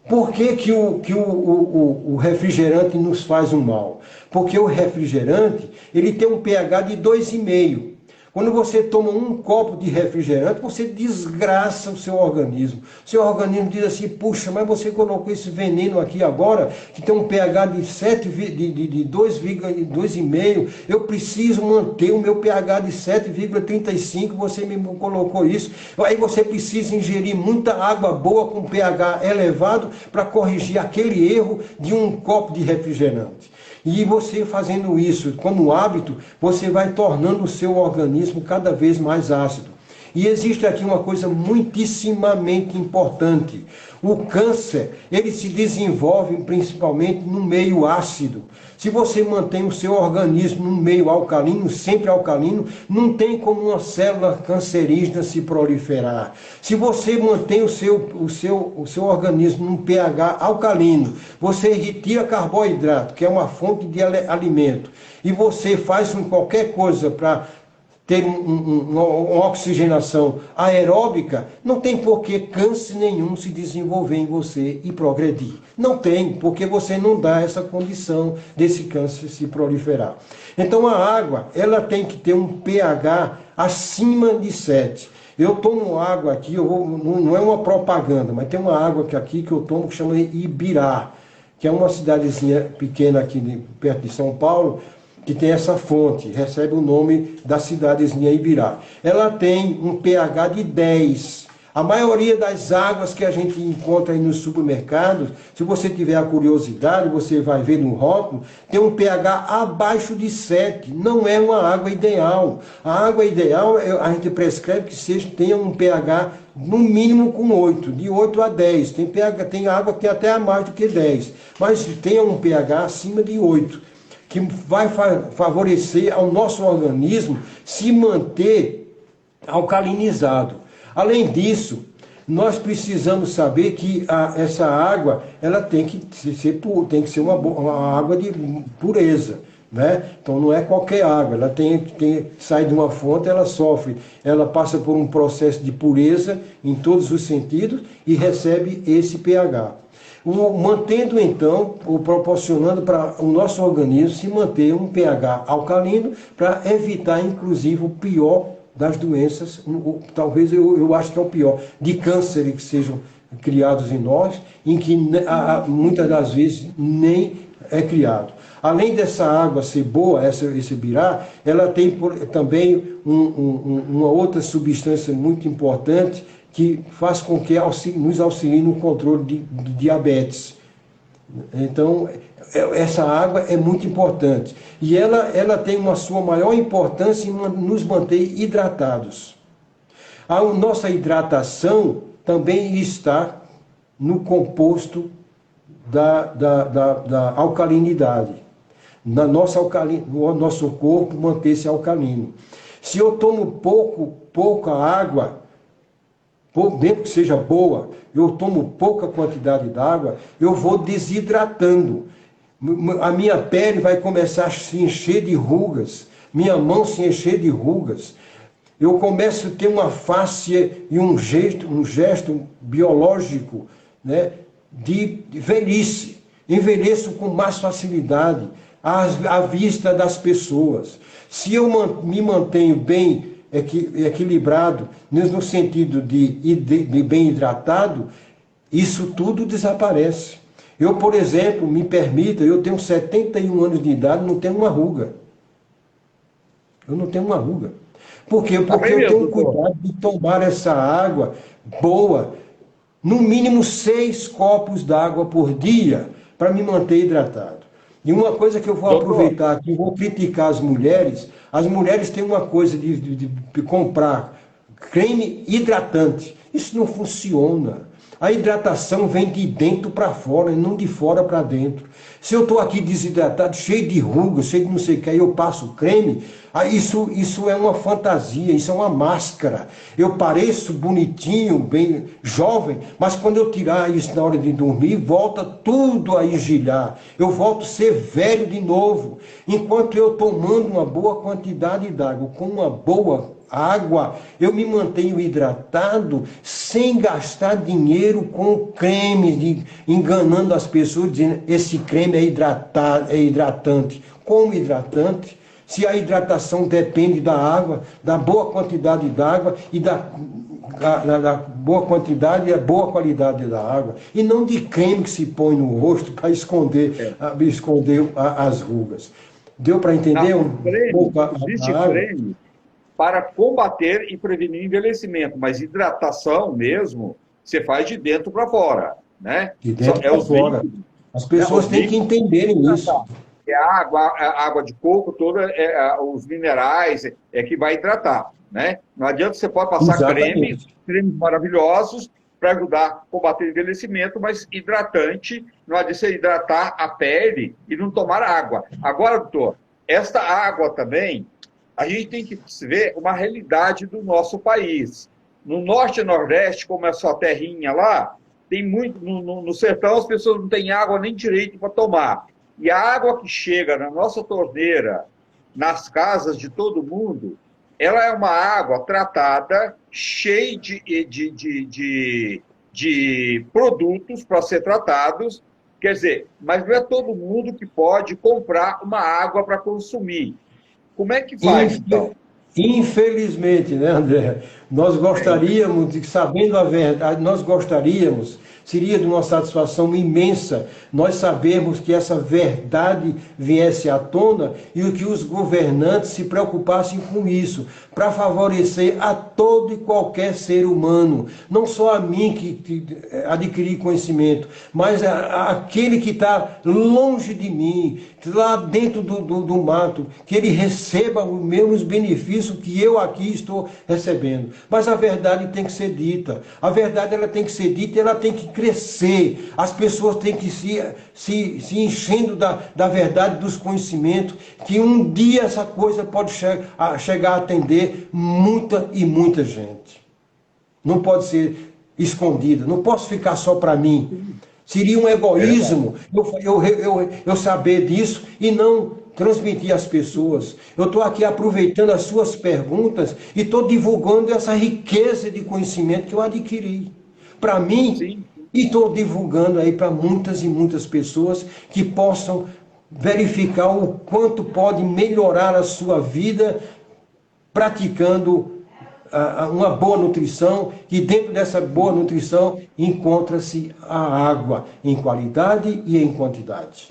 Por que o refrigerante nos faz um mal? Porque o refrigerante, ele tem um pH de 2,5. Quando você toma um copo de refrigerante, você desgraça o seu organismo. O seu organismo diz assim, puxa, mas você colocou esse veneno aqui agora, que tem um pH de 2,5, eu preciso manter o meu pH de 7,35, você me colocou isso. Aí você precisa ingerir muita água boa com pH elevado para corrigir aquele erro de um copo de refrigerante. E você fazendo isso como hábito, você vai tornando o seu organismo cada vez mais ácido. E existe aqui uma coisa muitíssimamente importante. O câncer, ele se desenvolve principalmente no meio ácido. Se você mantém o seu organismo no meio alcalino, sempre alcalino, não tem como uma célula cancerígena se proliferar. Se você mantém o seu organismo num pH alcalino, você retira carboidrato, que é uma fonte de alimento, e você faz qualquer coisa para ter uma oxigenação aeróbica, não tem por que câncer nenhum se desenvolver em você e progredir. Não tem, porque você não dá essa condição desse câncer se proliferar. Então a água, ela tem que ter um pH acima de 7. Eu tomo água aqui, não é uma propaganda, mas tem uma água aqui que eu tomo que chama Ibirá, que é uma cidadezinha pequena aqui perto de São Paulo, que tem essa fonte, recebe o nome da cidadezinha Ibirá. Ela tem um pH de 10. A maioria das águas que a gente encontra aí nos supermercados, se você tiver a curiosidade, você vai ver no rótulo, tem um pH abaixo de 7. Não é uma água ideal. A água ideal, a gente prescreve que tenha um pH no mínimo com 8, de 8 a 10. Tem água que até a mais do que 10, mas tenha um pH acima de 8, que vai favorecer ao nosso organismo se manter alcalinizado. Além disso, nós precisamos saber que essa água ela tem que ser uma água de pureza, né? Então não é qualquer água, ela sai de uma fonte, ela passa por um processo de pureza em todos os sentidos e recebe esse pH. Mantendo então, ou proporcionando para o nosso organismo se manter um pH alcalino para evitar inclusive o pior das doenças, talvez eu acho que é o pior, de cânceres que sejam criados em nós, em que muitas das vezes nem é criado. Além dessa água ser boa, esse birá, ela tem também uma outra substância muito importante que faz com que nos auxilie no controle de diabetes. Então, essa água é muito importante. E ela tem uma sua maior importância em nos manter hidratados. A nossa hidratação também está no composto da alcalinidade. No nosso corpo manter-se alcalino. Se eu tomo pouca água, mesmo que seja boa, eu tomo pouca quantidade d'água, eu vou desidratando. A minha pele vai começar a se encher de rugas, minha mão se encher de rugas. Eu começo a ter uma face e um gesto biológico, né, de velhice. Envelheço com mais facilidade à vista das pessoas. Se eu me mantenho bem equilibrado, no sentido de bem hidratado, isso tudo desaparece. Eu, por exemplo, eu tenho 71 anos de idade, não tenho uma ruga. Eu não tenho uma ruga. Por quê? Porque eu tenho cuidado de tomar essa água boa, no mínimo 6 copos d'água por dia, para me manter hidratado. E uma coisa que eu vou aproveitar aqui, vou criticar as mulheres têm uma coisa de comprar creme hidratante. Isso não funciona. A hidratação vem de dentro para fora, e não de fora para dentro. Se eu estou aqui desidratado, cheio de rugas, cheio de não sei o que, aí eu passo creme, isso é uma fantasia, isso é uma máscara. Eu pareço bonitinho, bem jovem, mas quando eu tirar isso na hora de dormir, volta tudo a engilhar. Eu volto a ser velho de novo. Enquanto eu tomando uma boa quantidade d'água, com uma boa água, eu me mantenho hidratado sem gastar dinheiro com creme, enganando as pessoas, dizendo esse creme é hidratante. Como hidratante? Se a hidratação depende da água, da boa quantidade d'água e da boa quantidade e a boa qualidade da água, e não de creme que se põe no rosto para esconder as rugas. Deu para entender existe creme para combater e prevenir envelhecimento, mas hidratação mesmo, você faz de dentro para fora, né? De dentro para fora. As pessoas têm que entenderem isso. A água de coco, os minerais, que vai hidratar, né? Não adianta, você pode passar cremes maravilhosos para ajudar a combater o envelhecimento, mas hidratante, não adianta você hidratar a pele e não tomar água. Agora, doutor, esta água também, a gente tem que ver uma realidade do nosso país. No norte e nordeste, como é só terrinha lá, tem muito, no sertão as pessoas não têm água nem direito para tomar. E a água que chega na nossa torneira, nas casas de todo mundo, ela é uma água tratada, cheia de produtos para ser tratados. Quer dizer, mas não é todo mundo que pode comprar uma água para consumir. Como é que faz, então? Infelizmente, né, André? Nós gostaríamos, sabendo a verdade, nós gostaríamos, seria de uma satisfação imensa nós sabermos que essa verdade viesse à tona e que os governantes se preocupassem com isso, para favorecer a todo e qualquer ser humano, não só a mim que adquiri conhecimento, mas aquele que está longe de mim, lá dentro do mato, que ele receba os mesmos benefícios que eu aqui estou recebendo. Mas a verdade tem que ser dita, a verdade ela tem que ser dita e ela tem que crescer, as pessoas têm que se enchendo da verdade, dos conhecimentos, que um dia essa coisa pode chegar a atender muita e muita gente. Não pode ser escondida, não posso ficar só para mim. Seria um egoísmo eu saber disso e não transmitir às pessoas. Eu estou aqui aproveitando as suas perguntas e estou divulgando essa riqueza de conhecimento que eu adquiri para mim. Sim. E estou divulgando aí para muitas e muitas pessoas que possam verificar o quanto pode melhorar a sua vida praticando uma boa nutrição, e dentro dessa boa nutrição encontra-se a água em qualidade e em quantidade.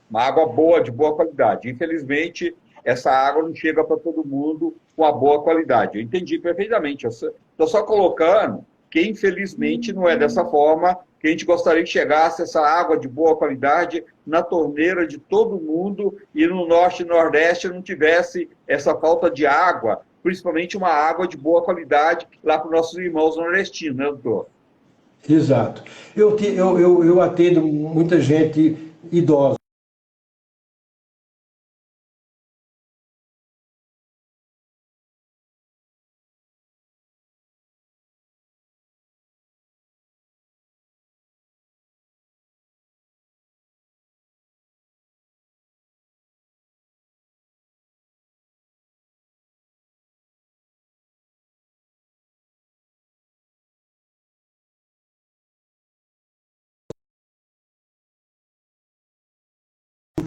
Uma água boa, de boa qualidade. Infelizmente, essa água não chega para todo mundo com a boa qualidade. Eu entendi perfeitamente. Estou só colocando que, infelizmente, não é dessa forma que a gente gostaria que chegasse essa água de boa qualidade na torneira de todo mundo e no Norte e Nordeste não tivesse essa falta de água, principalmente uma água de boa qualidade lá para os nossos irmãos nordestinos, né, doutor? Exato. Eu atendo muita gente idosa.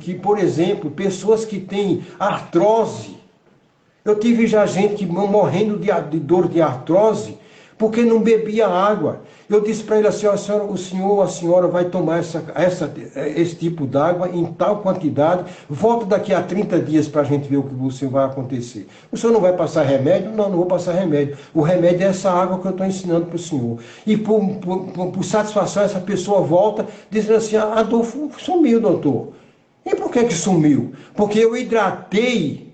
Que, por exemplo, pessoas que têm artrose, eu tive já gente que morrendo de dor de artrose, porque não bebia água. Eu disse para ele assim, o senhor, a senhora vai tomar esse tipo d'água em tal quantidade, volta daqui a 30 dias para a gente ver o que o senhor vai acontecer. O senhor não vai passar remédio? Não, não vou passar remédio. O remédio é essa água que eu estou ensinando para o senhor. E por satisfação, essa pessoa volta dizendo assim, a dor sumiu, doutor. E por que sumiu? Porque eu hidratei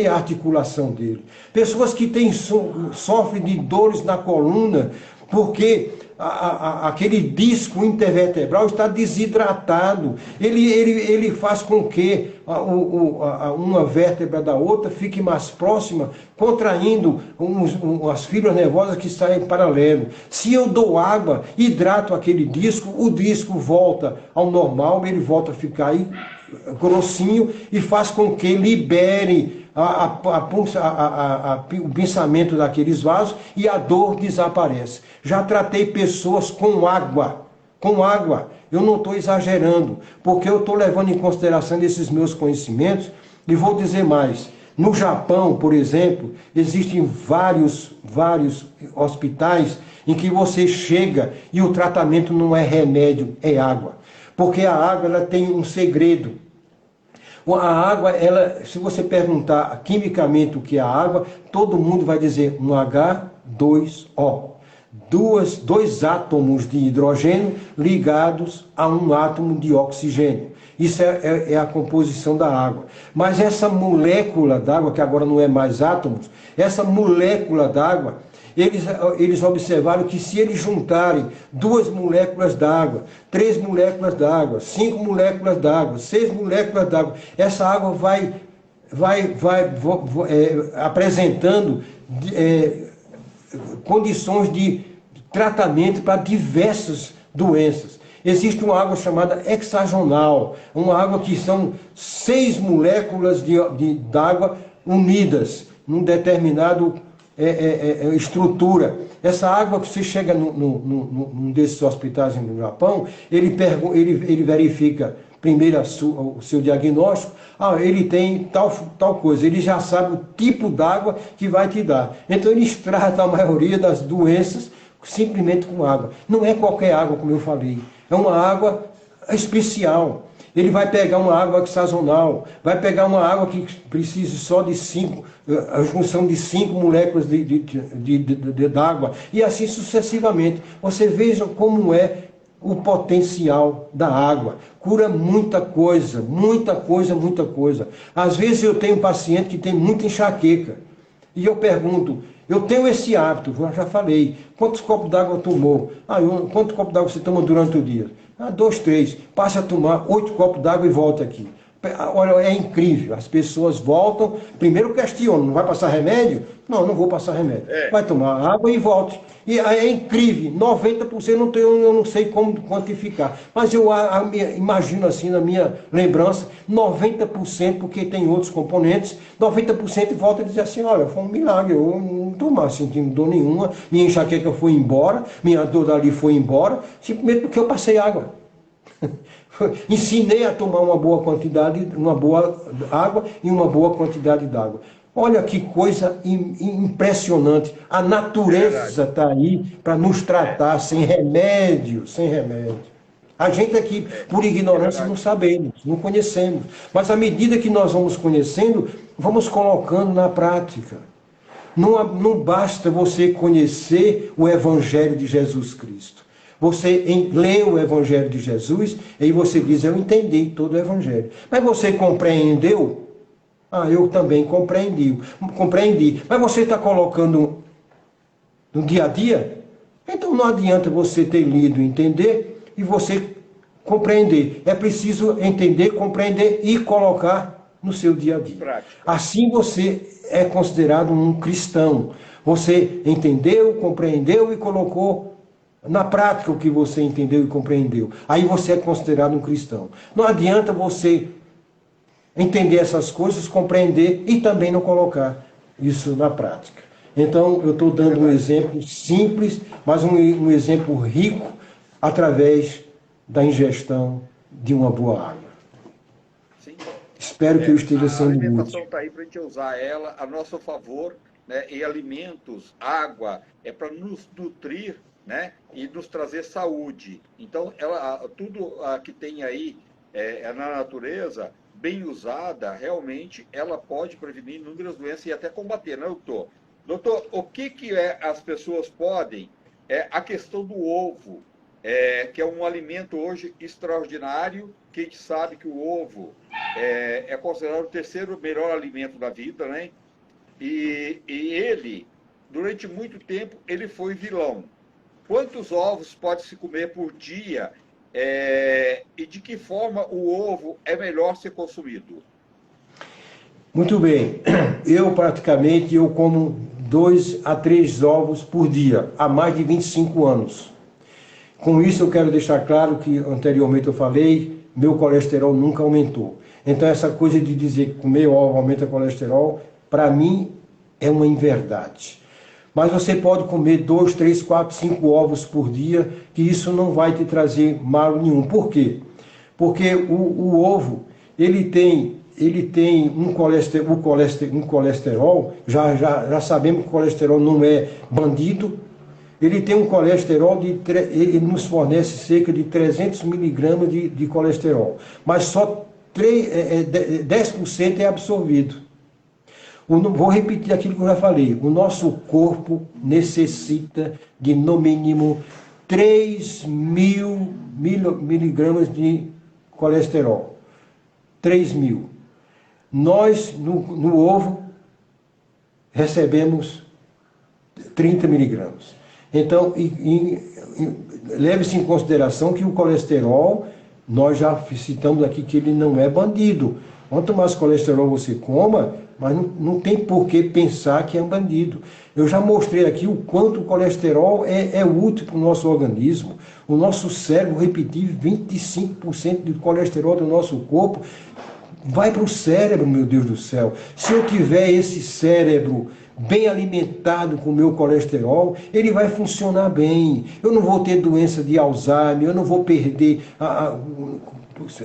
a articulação dele. Pessoas que sofrem de dores na coluna, porque aquele disco intervertebral está desidratado. Ele faz com que uma vértebra da outra fique mais próxima, contraindo as fibras nervosas que saem em paralelo. Se eu dou água, hidrato aquele disco, o disco volta ao normal, ele volta a ficar aí grossinho e faz com que libere o pensamento daqueles vasos e a dor desaparece. Já tratei pessoas com água. Eu não estou exagerando, porque eu estou levando em consideração esses meus conhecimentos e vou dizer mais. No Japão, por exemplo, existem vários hospitais em que você chega e o tratamento não é remédio, é água. Porque a água ela tem um segredo. A água, se você perguntar quimicamente o que é a água, todo mundo vai dizer um H2O. Dois átomos de hidrogênio ligados a um átomo de oxigênio. Isso é a composição da água. Mas essa molécula d'água, que agora não é mais átomos, essa molécula d'água, eles observaram que se eles juntarem 2 moléculas d'água, 3 moléculas d'água, 5 moléculas d'água, 6 moléculas d'água, essa água vai apresentando condições de tratamento para diversas doenças. Existe uma água chamada hexagonal, uma água que são 6 moléculas d'água unidas num determinado estrutura. Essa água que você chega num desses hospitais no Japão, ele verifica primeiro o seu diagnóstico, ele tem tal coisa, ele já sabe o tipo d'água que vai te dar. Então ele trata a maioria das doenças simplesmente com água. Não é qualquer água, como eu falei, é uma água especial. Ele vai pegar uma água sazonal, vai pegar uma água que precisa só de a junção de 5 moléculas d'água, e assim sucessivamente. Você veja como é o potencial da água. Cura muita coisa, muita coisa, muita coisa. Às vezes eu tenho um paciente que tem muita enxaqueca, e eu pergunto, eu tenho esse hábito, já falei, quantos copos d'água tomou? Quantos copos d'água você toma durante o dia? 2, 3, passa a tomar 8 copos d'água e volta aqui. Olha, é incrível, as pessoas voltam, primeiro questionam, não vai passar remédio? Não vou passar remédio. Vai tomar água e volte. E é incrível, 90% eu não sei como quantificar, mas eu imagino assim, na minha lembrança, 90%, porque tem outros componentes, 90% volta e diz assim, olha, foi um milagre, eu não estou mais sentindo dor nenhuma, minha enxaqueca foi embora, minha dor dali foi embora, simplesmente porque eu passei água. Ensinei a tomar uma boa água e uma boa quantidade d'água. Olha que coisa impressionante. A natureza está aí para nos tratar sem remédio, sem remédio. A gente aqui, por ignorância, não sabemos, não conhecemos. Mas à medida que nós vamos conhecendo, vamos colocando na prática. Não basta você conhecer o Evangelho de Jesus Cristo. Você lê o Evangelho de Jesus e você diz, eu entendi todo o Evangelho. Mas você compreendeu? Eu também compreendi. Mas você está colocando no dia a dia? Então não adianta você ter lido e entender e você compreender. É preciso entender, compreender e colocar no seu dia a dia. Assim você é considerado um cristão. Você entendeu, compreendeu e colocou na prática o que você entendeu e compreendeu. Aí você é considerado um cristão. Não adianta você entender essas coisas, compreender e também não colocar isso na prática. Então, eu estou dando um exemplo simples, mas um exemplo rico, através da ingestão de uma boa água. Sim. Espero que eu esteja sendo útil. A alimentação está aí para a gente usar ela a nosso favor, né? E alimentos, água, é para nos nutrir, né? E nos trazer saúde. Então, tudo que tem aí na natureza, bem usada, realmente, ela pode prevenir inúmeras doenças e até combater, né, doutor? Doutor, o que as pessoas podem? A questão do ovo, que é um alimento hoje extraordinário, que a gente sabe que o ovo é considerado o terceiro melhor alimento da vida, né? E ele, durante muito tempo, ele foi vilão. Quantos ovos pode-se comer por dia? E de que forma o ovo é melhor ser consumido? Muito bem. Eu como 2 a 3 ovos por dia, há mais de 25 anos. Com isso eu quero deixar claro que anteriormente eu falei, meu colesterol nunca aumentou. Então essa coisa de dizer que comer ovo aumenta o colesterol, para mim é uma inverdade. Mas você pode comer 2, 3, 4, 5 ovos por dia, que isso não vai te trazer mal nenhum. Por quê? Porque o ovo, ele tem um colesterol, já sabemos que o colesterol não é bandido, ele tem um colesterol, ele nos fornece cerca de 300 miligramas de colesterol, mas só 10% é absorvido. Vou repetir aquilo que eu já falei. O nosso corpo necessita de, no mínimo, 3.000 miligramas de colesterol. 3.000. Nós, no ovo, recebemos 30 miligramas. Então, leve-se em consideração que o colesterol, nós já citamos aqui que ele não é bandido. Quanto mais colesterol você coma, mas não tem por que pensar que é um bandido. Eu já mostrei aqui o quanto o colesterol é útil para o nosso organismo. O nosso cérebro, repetir, 25% de colesterol do nosso corpo vai para o cérebro, meu Deus do céu. Se eu tiver esse cérebro bem alimentado com o meu colesterol, ele vai funcionar bem. Eu não vou ter doença de Alzheimer, eu não vou perder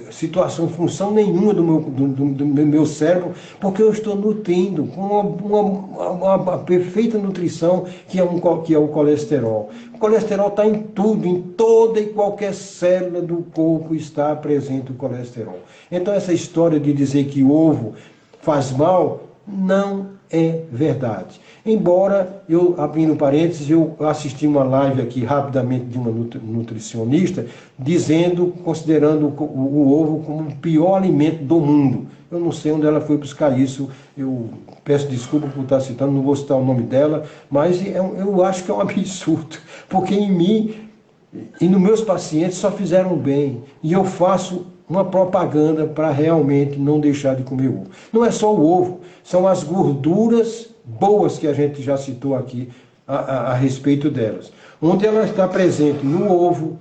situação, função nenhuma do meu cérebro, porque eu estou nutrindo com uma perfeita nutrição que é o colesterol. O colesterol está em tudo, em toda e qualquer célula do corpo está presente o colesterol. Então essa história de dizer que ovo faz mal, não é verdade. Embora, eu, abrindo parênteses, eu assisti uma live aqui rapidamente de uma nutricionista, considerando o ovo como o pior alimento do mundo. Eu não sei onde ela foi buscar isso, eu peço desculpa por estar citando, não vou citar o nome dela, mas eu acho que é um absurdo, porque em mim e nos meus pacientes só fizeram bem, e eu faço uma propaganda para realmente não deixar de comer ovo. Não é só o ovo, são as gorduras boas que a gente já citou aqui a respeito delas. Onde ela está presente no ovo,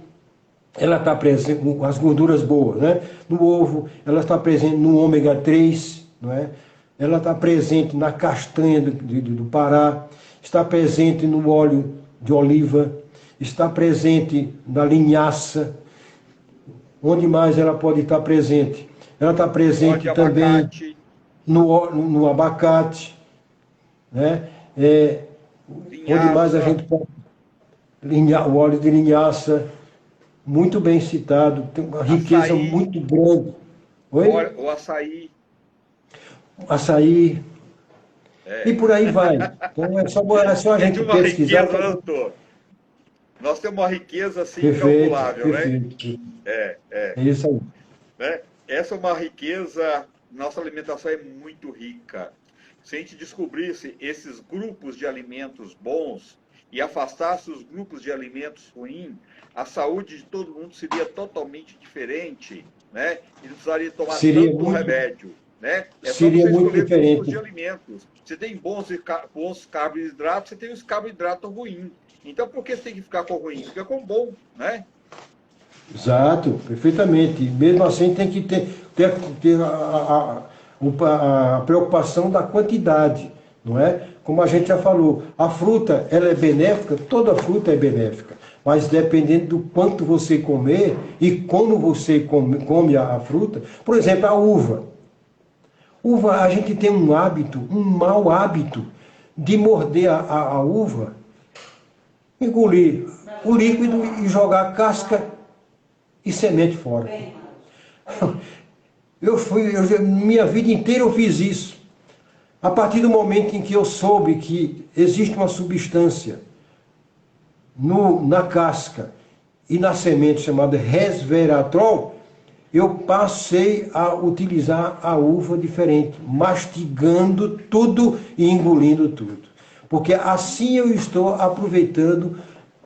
ela está presente, as gorduras boas, né? No ovo, ela está presente no ômega 3, não é? Ela está presente na castanha do Pará, está presente no óleo de oliva, está presente na linhaça. Onde mais ela pode estar presente? Ela está presente também no abacate, né? Onde mais a gente pode... O óleo de linhaça, muito bem citado, tem uma riqueza muito grande. Oi? O açaí. Açaí. E por aí vai. Então é só a gente pesquisar. Riqueza, né, doutor? Nós temos uma riqueza assim incalculável, perfeito. né? É isso aí. Né? Essa é uma riqueza, nossa alimentação é muito rica. Se a gente descobrisse esses grupos de alimentos bons e afastasse os grupos de alimentos ruins, a saúde de todo mundo seria totalmente diferente, né? E não precisaria tomar tanto remédio, né? É só você escolher grupos de alimentos. Você tem bons carboidratos, você tem os carboidratos ruins. Então, por que você tem que ficar com o ruim? Fica com o bom, né? Exato, perfeitamente. Mesmo assim, tem que ter a preocupação da quantidade, não é? Como a gente já falou, a fruta, ela é benéfica, toda fruta é benéfica, mas dependendo do quanto você comer e como você come a fruta, por exemplo, a uva. Uva, a gente tem um mau hábito de morder a uva, engolir o líquido e jogar casca e semente fora. Minha vida inteira eu fiz isso. A partir do momento em que eu soube que existe uma substância na casca e na semente chamada resveratrol, eu passei a utilizar a uva diferente, mastigando tudo e engolindo tudo. Porque assim eu estou aproveitando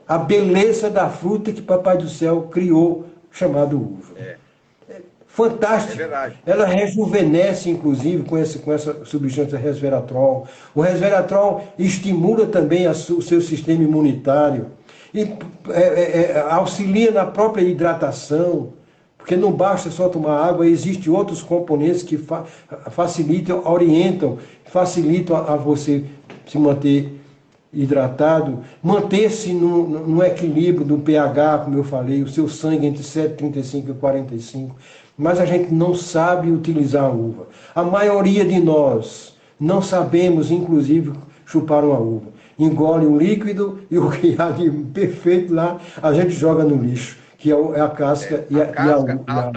a beleza da fruta que Papai do Céu criou, chamado uva. Fantástico. É verdade. Ela rejuvenesce, inclusive, com essa substância resveratrol. O resveratrol estimula também o seu sistema imunitário e auxilia na própria hidratação, porque não basta só tomar água, existem outros componentes que facilitam, orientam, facilitam a você se manter hidratado, manter-se no equilíbrio do pH, como eu falei, o seu sangue entre 7,35 e 45. Mas a gente não sabe utilizar a uva. A maioria de nós não sabemos, inclusive, chupar uma uva. Engole um líquido e o que há de perfeito lá, a gente joga no lixo, que é a casca e a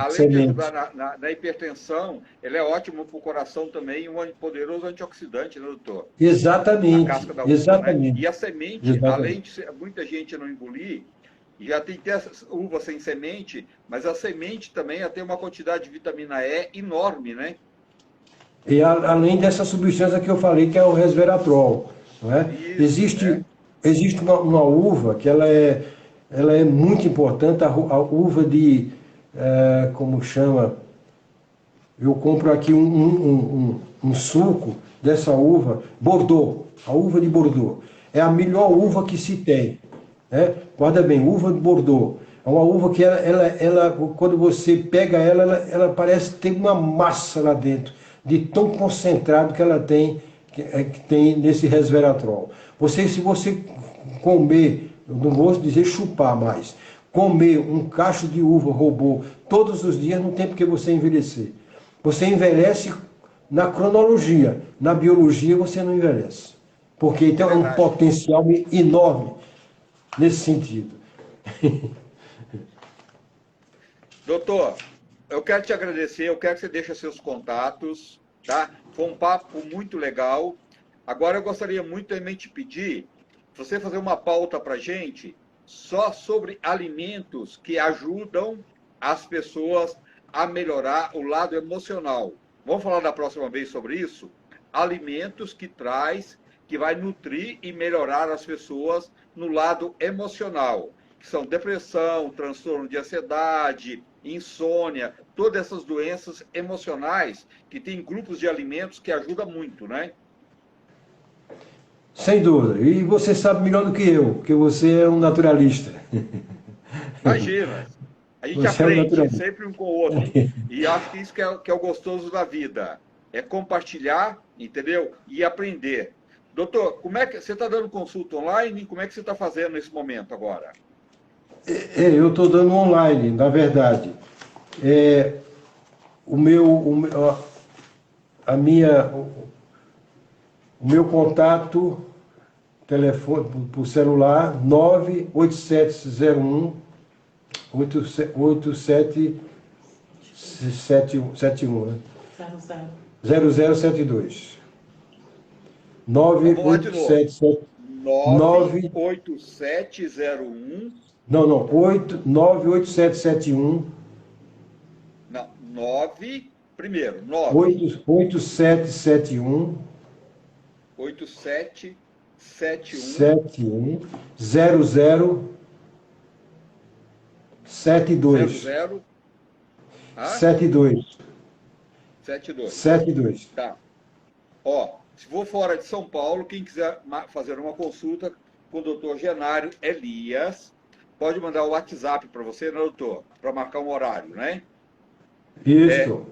semente. Além de ajudar na hipertensão, ele é ótimo para o coração também, um poderoso antioxidante, né, doutor? Exatamente. A casca da uva, exatamente. Né? E a semente, exatamente. Além de muita gente não engolir, já tem que ter uva sem semente, mas a semente também tem uma quantidade de vitamina E enorme, né? E além dessa substância que eu falei, que é o resveratrol. Não é? Existe uma uva que ela é muito importante, a uva de, como chama, eu compro aqui um suco dessa uva, Bordeaux, a uva de Bordeaux. É a melhor uva que se tem. Né? Guarda bem, uva de Bordeaux. É uma uva que ela quando você pega ela parece ter uma massa lá dentro, de tão concentrado que ela tem, que tem nesse resveratrol. Se você comer, eu não vou dizer chupar mais, comer um cacho de uva robô todos os dias, não tem porque você envelhecer. Você envelhece na cronologia, na biologia você não envelhece. Porque tem um potencial enorme nesse sentido. Doutor, eu quero te agradecer, eu quero que você deixe seus contatos, tá? Foi um papo muito legal. Agora eu gostaria muito também de pedir você fazer uma pauta para a gente só sobre alimentos que ajudam as pessoas a melhorar o lado emocional. Vamos falar da próxima vez sobre isso? Alimentos que vai nutrir e melhorar as pessoas no lado emocional, que são depressão, transtorno de ansiedade, insônia, todas essas doenças emocionais que tem grupos de alimentos que ajudam muito, né? Sem dúvida. E você sabe melhor do que eu, porque você é um naturalista. Imagina. A gente aprende sempre um com o outro. E acho que isso que é o gostoso da vida. É compartilhar, entendeu? E aprender. Doutor, como é que você está dando consulta online? Como é que você está fazendo nesse momento agora? Eu estou dando online, na verdade. O meu contato, telefone, por celular, 98701 8771, né? 0072. 98701. Não, 98771. Não, 9. Primeiro, 9. 8771. 8771. 0072. 00. Ah? 72. 72. 72. Tá. Ó, se for fora de São Paulo, quem quiser fazer uma consulta com o doutor Genário Elias, pode mandar o WhatsApp para você, né, doutor? Para marcar um horário, né? Isso.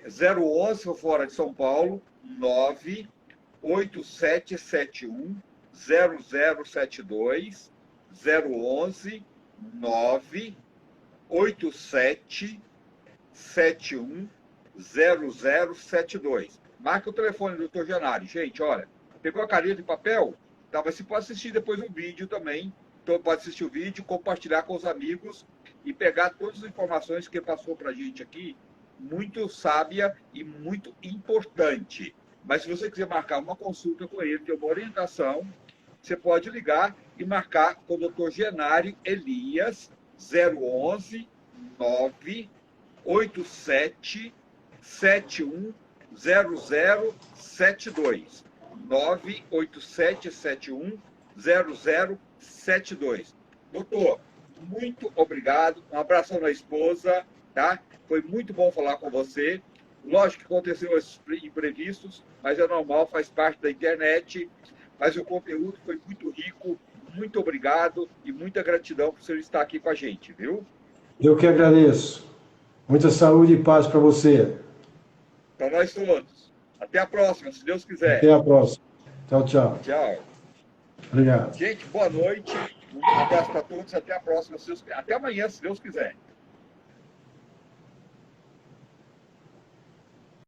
011, se for fora de São Paulo, 98771 0072, 011 98771 0072. Marca o telefone do doutor Genário. Gente, olha, pegou a caneta e papel? Tá, mas você pode assistir depois o vídeo também. Então pode assistir o vídeo, compartilhar com os amigos e pegar todas as informações que ele passou para a gente aqui, muito sábia e muito importante. Mas se você quiser marcar uma consulta com ele, ter uma orientação, você pode ligar e marcar com o doutor Genário Elias, 011 98771 0072. 98771 0072. Doutor, muito obrigado. Um abração na esposa, tá? Foi muito bom falar com você. Lógico que aconteceu esses imprevistos, mas é normal, faz parte da internet. Mas o conteúdo foi muito rico. Muito obrigado e muita gratidão por você estar aqui com a gente, viu? Eu que agradeço. Muita saúde e paz para você. Para nós todos. Até a próxima, se Deus quiser. Até a próxima. Tchau, tchau. Tchau. Obrigado. Gente, boa noite. Um abraço para todos. Até a próxima. Até amanhã, se Deus quiser.